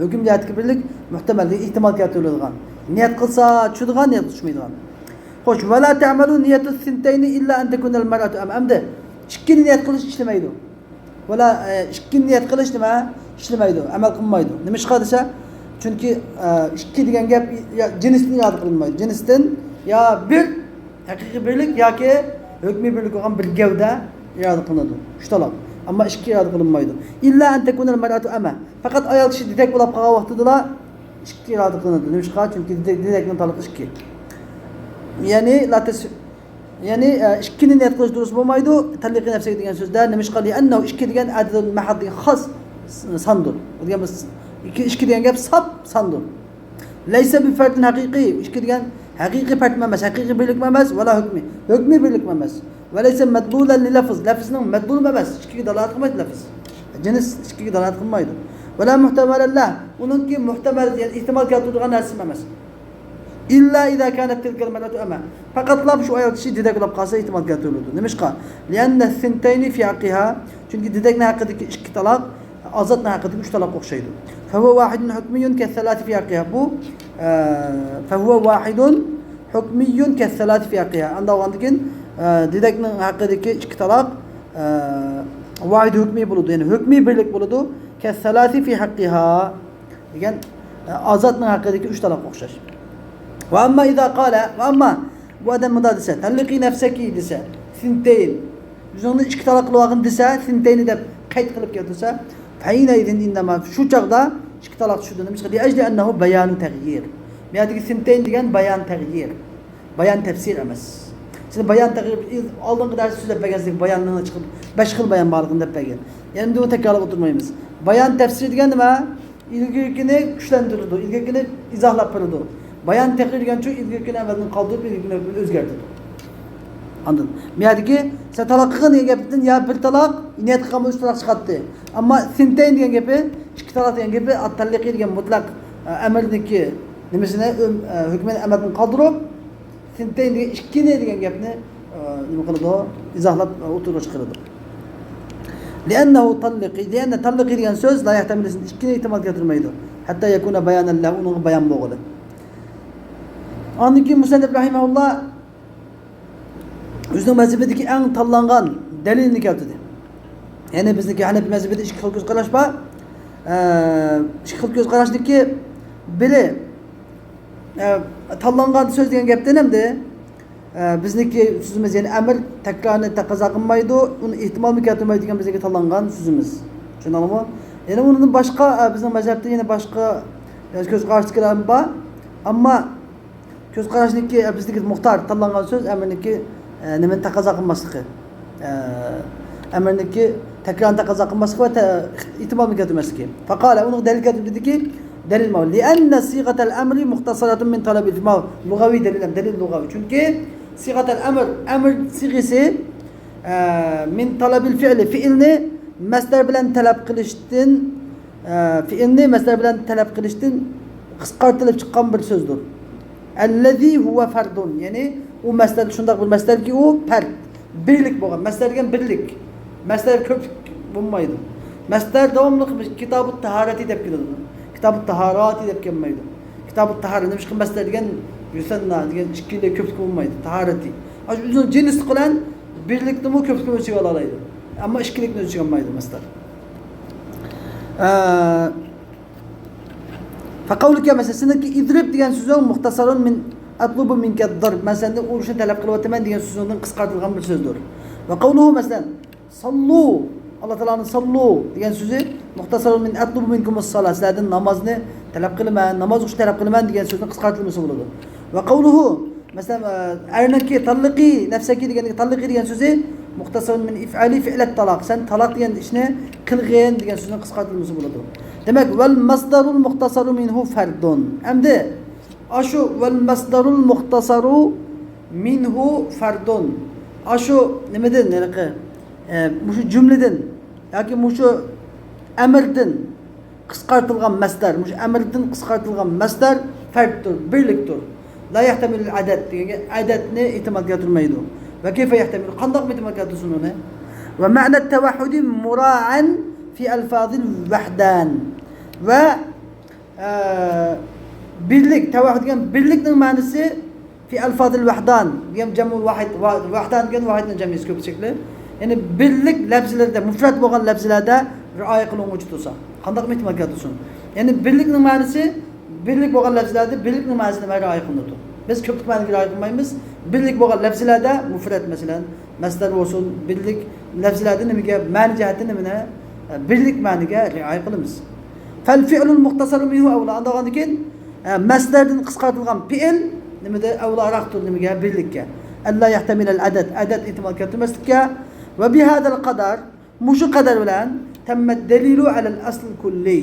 hukm jihatga birlik muhtamal, ehtimol keltiriladigan. Niyat qilsa tushadigan, niyat tushmaydigan. Xo'sh, va la ta'malu niyatu thintayni illa an takuna al-mar'atu amda. Ikki niyat qilish ishlamaydi. Va la ikki niyat qilish nima? Ishlamaydi, amal qilmaydi. Nima ish qilsa? Chunki ikki degan gap jinsni yod qilinmaydi. Jinsdan yo bir haqiqiy birlik yoki hukmiy birlik bo'lgan bir gavda yod qilinadi. 3 taloq. Ammo ikki irada qilinmaydi. Illa an takunal mar'atu ama. Faqat ayol kishi didak bo'lib qolgan vaqtida ikki irada qilinadi. Nima? Chunki didakning taliqi ikki. Ya'ni ikkini niyat qilish durust bo'lmaydi. Taliqi nafsiga degan so'zda nima qiladi? Annahu ikki degan adadun mahaddi xos sandur. Degan biz ikki degan gap sandur. Laysa bi fardin haqiqiy. Ikki degan haqiqiy fard emas, haqiqiy birlik emas, wala hukmi. Hukmi birlik emas. Ve leysa medlulen li lafız. Lafızның medlul emas. İkiga dalolat qilmaydi lafız. Cins ikiga dalolat qilmaydi. Ve la muhtamalillah. Uningki muhtamal, ya'ni ihtimol keltiradigan narsa emas. İlla iza kanat tilkal mar'atu ama. Faqat lab shu ayol kishi didak qilib qolsa ihtimol keltiriladi. Nimishqa? Lianna thintayni fi haqqiha. Chunki didakning haqidagi ikki taloq azotning haqidagi 3 taloq o'xshaydi. Fa huwa wahidun hukmiyyun ka thalath fi haqqiha. Bu fa huwa wahidun hukmiyyun ka thalath fi haqqiha. Andagandikin didakning haqidagi ikki taloq vahid hukmiy bo'ladi. Ya'ni hukmiy birlik bo'ladi. Ka thalath fi haqqiha degan azotning haqidagi 3 taloq o'xshash. Ve amma iza qala ve amma bu adam bunday desa, talliqi nafsaki desa, sintayn. Biz onu ikki taloq qilib desa, sintayni deb qayd qilib keltirsa, fayna idin indama shu chaqda ikki taloq tushdi. Nima qildi? Ajli annahu bayanu taghyir. Bu yerdagi sintayn degan bayan taghyir. Bayan tafsir emas. Siz bayan taghyir oldingi dars so'zlab bergansiz, bayanni chiqib 5 xil bayan borligini deb bergan. Endi buni takrorlab o'tirmaymiz. Bayan tafsir degan nima? İlgirkini kuchlantirdi, ilgirkini izohlab berdi. Bayan taghyir degan shu ilgirkini avvaldan qoldirib, ilgirkini o'zgartirdi. Anladın? Miyadiki sen talaq qilgan degan gapdan ya bir taloq, niyat qilgan 3 taloq chiqadi. Ammo sintayn degan gapi, ikki taloq degan gapi at-talliqi degan mutlaq amalniki nimasini hukmini amaldan qoldirib, sintayn degan ikkini degan gapni nima qiladi? Izohlab o'tirib chiqaradi. Liannahu talliqi, lianna talliqi degan so'z la yahtamil ikkini ehtimol keltirmaydi. Hatta yakuna bayanan lahu, uning bayon bo'ladi. Aniki Musannif rahimahullah o'zining mazhabidagi eng tanlangan dalilni keltirdi. Ya'ni bizniki Hanafi mazhabida ikki xil ko'z qarash bor. Ikki xil ko'z qarashdagi biri tanlangan so'z degan gapdan hamda bizniki so'zimiz ya'ni amr takrorni taqozo qilmaydi, uni ehtimolni keltirmaydi degan bizniki tanlangan so'zimiz. Tushundingmi? Ya'ni undan boshqa bizning mazhabda yana boshqa ko'z qarashlar bor. Ammo ko'z qarashniki bizniki muxtar tanlangan so'z amrniki nimani taqozo qilmasligi. Amrniki takrorni taqozo qilmasligi va ehtimolni keltirmasligi. Faqala uni dalil keltirdiki, dalil mavli anna sigatal amri muxtasaratun min talabil mav. Lughaviy dalil lughaviy. Chunki sigatal amr sig'isi min talabil fi'li fi'lni masdar bilan talab qilishdan qisqartirib chiqqan bir so'zdir. Allazi huwa fardun. Ya'ni u masdar shunday bir masdarki u fard, birlik bo'lgan. Masdar degan birlik. Masdar ko'p bo'lmaydi. Masdar davomli kitobut taharati deb keladi. Kitobut taharati deb kelmaydi. Kitobut taharat nima qilib masdar degan yusanna degan ikkili ko'p bo'lmaydi. Taharati. O'zini jins bilan birlikni mu ko'plikni o'lchab oladi. Ammo ikkilikni o'lchab olmaydi masdar. Faqawlika mesela seniki idrib degan so'zning muxtasarun min atlubu minka darb. Masalan, urishni talab qilyapman degan so'zning qisqartirilgan bir so'zdir. Va qawluhu masalan sallu, Alloh taolaning sallu degan so'zi muxtasarun min atlubu minkumus salat. Sizlardan namozni talab qilaman, namoz o'qish talab qilaman degan so'zning qisqartirilmasi bo'ladi. Va qawluhu masalan arnaki talliqi nafsaki degan so'zi muxtasarun min if'ali fi'lat talaq. Sen talaq degan ishni qilgin degan so'zning qisqartirilmasi bo'ladi. Demek vel masdarul muhtasaru minhu fardun. Endi ashu vel masdarul muhtasaru minhu fardun. Ashu nimadan nariqi? Mushu jumladan yoki mushu amirdan qisqartilgan masdar, mushu amirdan qisqartilgan masdar farddir, birlikdir. La yahtamil adad degan adadni ehtimol keltirmaydi. Va kayfa yahtamil? Qandoq ehtimol keltirsin uni? Va ma'na tavahhudi mura'an fi alfazil vahdan ve birlik tavahhud degan birlikning ma'nosi fi alfazil vahdan degan jamul vahid vahdan degan vahidning jamisi ko'pchilikli. Ya'ni birlik lafzlarda mufrad bo'lgan lafzlarda rioya qilinuvchi bo'lsa, qanday ehtimol keltirsin? Ya'ni birlikning ma'nosi birlik bo'lgan lafzlarda birlikning ma'nosini rioya qilinadi. Biz köpük ma'niga rioya qilmaymiz. Birlik bo'lgan lafzlarda mufrat masalan, masdar bo'lsin, birlik lafzlarda nimaga ma'ni jihati nimani? Birlik ma'niga rioya qilamiz. Fal fi'lul mukhtasar minhu awla. Andagandan keyin masdardan qisqartirilgan fi'l nimada avlaraqdir nimaga? Birlikka. Alla yahtamil al-adad. Adad ihtimal keltirmaslikka va bi hadal qadar mushu qadar bilan tammat dalilu ala al-asl kulli.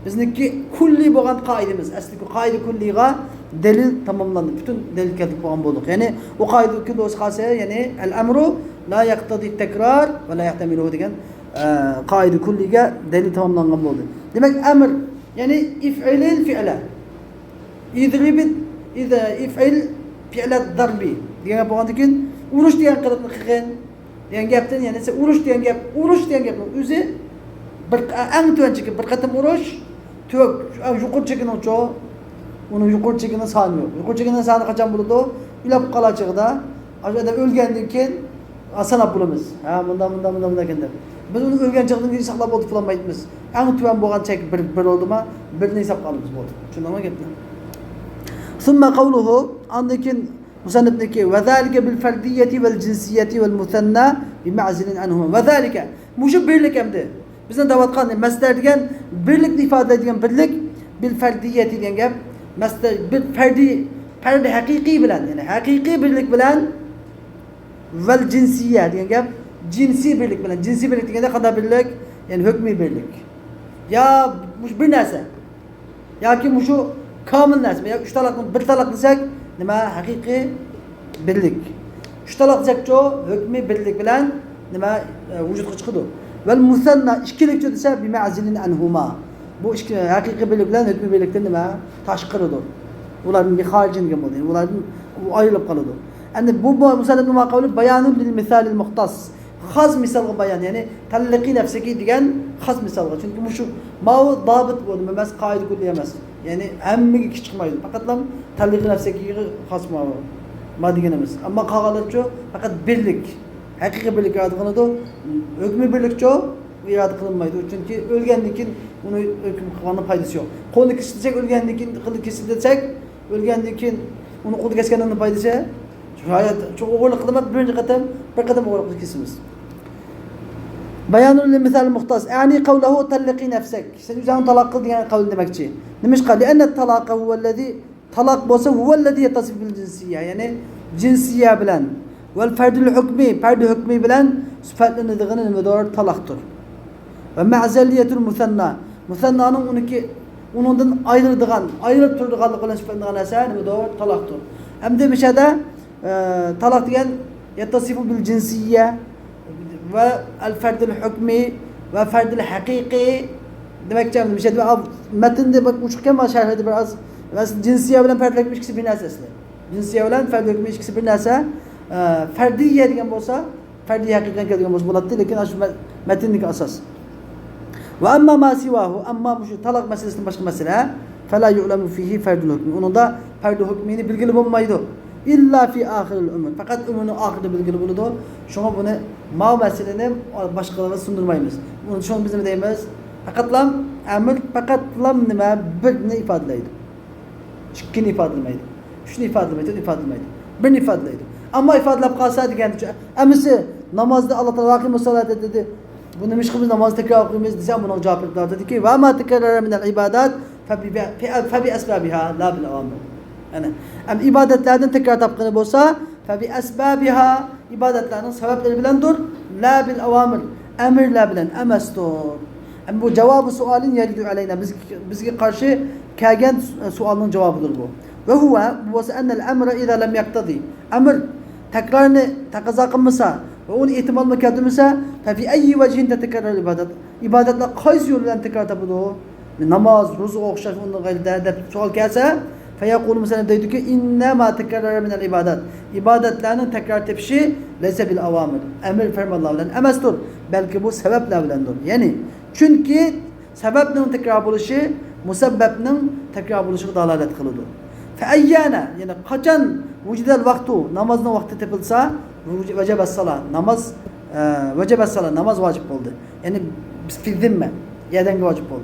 Bizniki kulli bo'lgan qoidamiz, asli qoida kulliga dalil tamomlandi. Bütün dalil keltirib bo'lgan bo'ldik. Ya'ni o qoida kulli o'z qolsa, ya'ni al-amru la yaqtadi at-takrar va la yahtamilu degan qoida kulliga dalil tamomlangan bo'ldi. Demak, amr ya'ni if'ilil fi'la. Idribit idza if'il fi'la darbi degan bo'lgandan keyin urush degan qilibni qilgan degan gapdan, ya'ni urush degan gapning o'zi bir eng tuvanchiki bir qatim urush yuqurchigini ucho uni yuqurchigini soni yo'q. Yuqurchigini soni qachon bo'ladi? Ulab qolachig'ida, adam o'lgandan keyin sanab bo'lamiz. Ha, bundan ekan deb. Biz uni o'lgan chog'dan keyin saqlab o'tib olmaymiz. Eng tuvan bo'lgan chek bir bo'ldimi? Birni hisob qilamiz bo'ldi. Tushundingmi gapni? Summa qawluhu andakin musannifniki va zalika bil fardiyati vel jinsiyati vel musanna bi ma'zilin anhuma. Va zalika mushu birlik hamdi. Bizning davatgan masdar degan birlikni ifodalaydigan birlik bil fardiyati degan gap masdar bir fardi haqiqiy bilan, ya'ni haqiqiy birlik bilan vel jinsiya degan gap jinsiy birlik bilan. Jinsiy birlik deganda qanday birlik? Ya'ni hukmiy birlik. Ya mush bir narsa yoki mushu komil narsa. Ya 3 taloqni bir taloq desak, nima haqiqiy birlik. 3 taloq desakcho hukmiy birlik bilan nima vujudga chiqadi. Vel musanna ikkilikchi desa bi ma'zilin anhuma. Bu ikki haqiqiy birlik bilan hukmiy birlikdan nima tashqaridir. Ularning bir xorijinga bo'ladi. Ularning ayrilib qoladi. Endi bu musannif nima qavli bayonul lil misalil muxtas. Xos misolga bayon, ya'ni talliqi nafsiki degan xos misolga. Chunki shu mav dabit bo'ldi, emas qoida kulli emas. Ya'ni hammaga chiqmaydi. Faqatlam talliqi nafsikiga xos mav. Ma deganimiz. Ammo qolganlarcha faqat birlik, haqiqiy birlik irada qilinadi. Hukmiy birlikcha irada qilinmaydi. Chunki o'lgandan keyin uni hukm qilganning foydasi yo'q. Qo'lni kessak o'lgandan keyin qilni kesilsak, o'lgandan keyin uni qo'lni kesganning foydasi hayat çok o'g'irlik qilib bir qatam o'g'irlik kesimiz. Bayanul misal muxtas. Yani qawluhu talliqi nafsak. Sen o'zing taloq qil degan qavl demakchi. Nimish qali anna talaqa huvallazi taloq bo'lsa huvallazi yatasif bil jinsiyya. Ya'ni jinsiya bilan vel fardul hukmi, fardi hukmi bilan sifatlanadigan nimadir taloqdir. Ve ma'zaliyatul musanna. Musannaning undan ayrılib turadiganligi bilan sifatlangan narsa nimadir taloqdir. Hamda mishada talaq degan yattasifu bil jinsiyya ve el ferdil hukmi ve ferdil haqiqi demek ki bir şey metinde bak uçurken var şerhede biraz cinsiyye bilen ferdil hukmi ikisi bir narsa asli. Cinsiyye bilen ferdil hukmi ikisi bir narsa. Ferdiyye degan bo'lsa, ferdi haqiqatan kelgan bo'lsa bo'ladi, lekin shu metindagi asos. Ve amma ma sivahu, amma bu talaq meselesinden başka mesele, fela yu'lamu fihi ferdul hukmi. Onun da ferdul hukmini bilgili bulmaydı. İlla fi ahiril ömür. Fakat ömrünün ahirde bilgili buludu. Şuna bunu mal meseleni başkalarına sundurmayız. Bunu şunu bizim deyimiz. Fakatlam emir, fakatlam nime birini ifadeleydi. Çıkkini ifadelemeydi. Şunu ifadelemeydi. Birini ifadeleydi. Ama ifadeleyip kalsaydı kendi emisi namazda Allah Teala vakim salat dedi. Bunu mişkimiz namazı tekrar okuyumuz desem buna cevap ettiler. Dedi ki ve ma tekrara minel ibadat febi esbabiha la bil avamir. Yani ibadetlerden tekrar tapkını olsa febi esbabiha ibadetlerinin sebepleri bilendir. La bil avamir. Emirler bilen emestur. Yani bu cevabı sualin yeridu aleyna. Bizge karşı kelgen sualının cevabıdır bu. Ve huve bu olsa ennel emre idha lem yaktadi. Emir tekrarını takaza kılmasa ve onu ihtimal mı keldimse fefi eyyi vecihinde tekrar ibadet. İbadetler kaç yoldan tekrar tapıdı o? Namaz, ruzu, okşaf, onun gayrı sual gelse feyekulu mesela dedi ki innema tekrarlar minel ibadet. İbadetlerinin tekrar tepişi leyse bil avamir. Emir fermallah bilen emestur. Belki bu sebeple bilendir. Yani çünkü sebebinin tekrar buluşu musebbebinin tekrar buluşu dalalet kılıdır. Feeyyana yani kaçan vücudel vaktu namazın vakti tepilsa vecebes salat namaz namaz vacip oldu. Yani fi zimme yerden vacip oldu.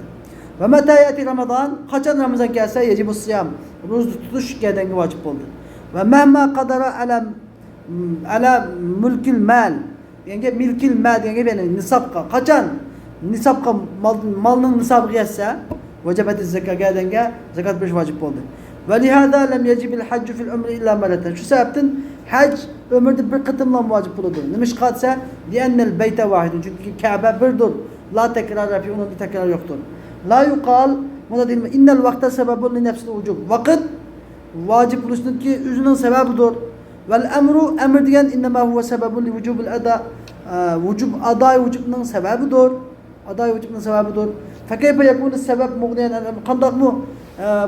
Ve meta yati Ramazan kaçan Ramazan gelse yecibu siyam. Roz tutuş gedenge vacip oldu. Ve mehma kadara ala mülkil mal. Yani milkil mal yani benim nisabqa. Kaçan nisabqa malının nisabı gelse vecibet zekat geldiğinde zekat bir vacip oldu. Ve lihada lem yecibil haccu fil ömrü illa mereten. Şu sebepten hac ömürde bir kıtımla vacip oldu. Nemiş kadse li'ennel beyte vahidun. Çünkü Kabe birdir. La tekrar yapıyor. Onun bir tekrar yoktur. La yukal buna değil mi? İnnel vakte sebebun li nefsil ucub. Vakit vacip oluştur ki üzünün sebebidir. Vel emru emir diyen innema huve sebebun li vücubil eda. Vücub aday vücubunun sebebidir. Aday vücubunun sebebidir. Fekeyfe yakunu sebep muğniyen kandak mı?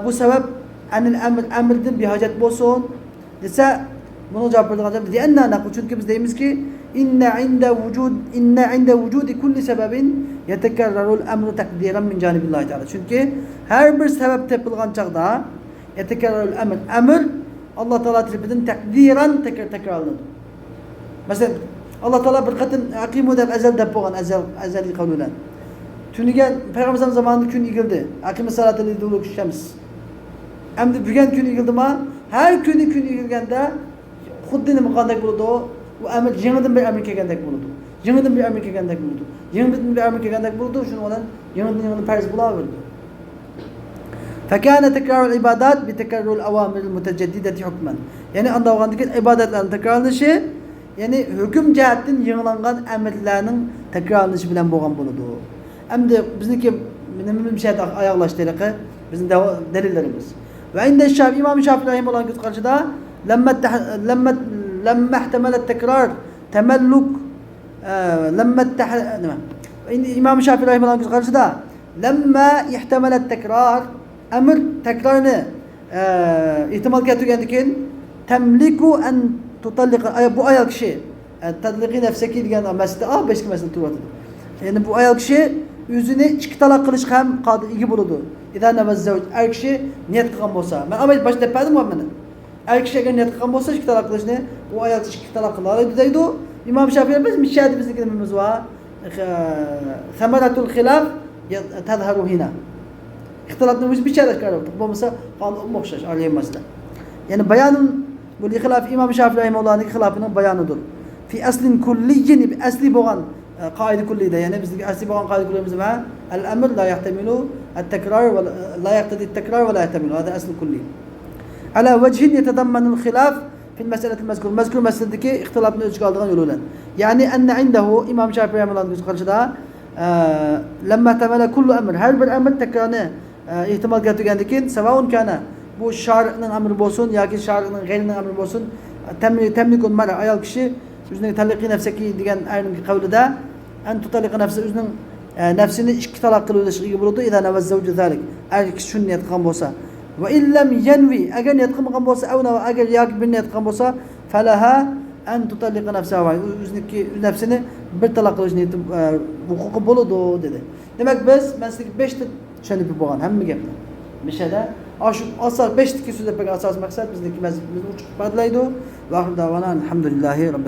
Bu sebep anil emirden bir hacet bolsun. Dese bunu cevap verdik. Diyenna nakul çünkü biz deyimiz ki inne inde vücudi kulli sebebin yetekerrarul emru takdiren min canibillahi teala. Çünkü her bir sebep tepilgan çağda yetekerrarul emir Allah Teala tarafından takdiren tekrarlanır. Mesela Allah Teala bir katın akimu da ezel depogan ezeli kavlulen. Tünügen Peygamberimizin zamanında gün yıkıldı. Akime salatı liduluk şems. Hem de bugün gün yıkıldı mı? Her gün yıkılganda Xuddini muqaddak buludu. Bu emir yenidən bir emir kelgəndək buludu. Yenidən bir emir kelgəndək buludu. Yenidən bir emir kelgəndək buludu. Şunu olan yenidən fərz bulaverdi. Fekâne tekrarul ibadat bi tekrarul avamiril muteceddideti hukmen. Yani anda olgandaki ibadetlerin tekrarlanışı yani hüküm cihetten yenilangan emirlerinin tekrarlanışı bilen bolgan buludu. Hem de bizdeki bir şey ayaklaştırdık. Bizim delillerimiz. Ve inde İmam Şafii rahimehullah olan karşıda لما احتمل التكرار تملك İmam Şafii rahimehullah karşıda لما يحتمل التكرار emir tekrarını ihtimal getirgendikin temliku en tutallika bu ayal kişi tadliki nefseki diyen mesele beşki mesele turvatıdır. Yani bu ayal kişi yüzünü iki talak kılış hem kadı iki buludu. İzâ nevezzevc er kişi niyet kılgan olsa. Ben ama başta depedim mi beni? Er kişi eğer niyet kılgan olsa iki talak kılışını o ayal kişi iki talak kılır. Düzeydi o. İmam Şafii'nin bizim müşahede bizdeki dememiz var. Semeratul hilaf tezharu hina. İhtilatını biz bir şeyler çıkarırdık. Bu mesela muhşaş aleyhi mesela. Yani bayanın bu ihtilaf İmam Şafii rahimehullah'ın ihtilafının bayanıdır. Fi eslin kulliyin esli boğan kaide kullide yani bizdeki esli boğan kaide kullimiz var. El emr la yahtemilu el tekrar ve la yaktedi tekrar ve la yahtemilu. Hada esli kulli. Ala vecihin yetedammenul hilaf fil meseletil mezkur. Mezkur meseledeki ihtilafını ölçü kaldığın yoluyla. Yani enne indehu İmam Şafii rahimehullah'ın karşıda lemma temele kullu emr. Her bir emir tekrarını ihtimal getirgendikin sevaun kana bu şar'ın emri bolsun ya ki şar'ın gayrinin emri bolsun temlikun mara ayal kişi üzerine taliki nefseki diyen aynı kavlida en tutalika nefsi üzerine nefsini iki talak kılıyordu gibi buldu iza nevezzevcu zalik eğer kişi şunu niyet kılgan bolsa ve illem yenvi eğer niyet kılgan bolsa evna eğer yakib bir niyet kılgan bolsa felaha en tutalika nefsiha var üzerindeki nefsini bir talak kılış niyeti hukuku buludu dedi. Demek biz mesleki 5 şöyle bir boğan hem mi gepli? Bir şeyde aşık asar 5 tiki sözde pek asas maksat bizdeki mezhebimiz uçuk badlaydı. Ve ahir davana elhamdülillahi rabbil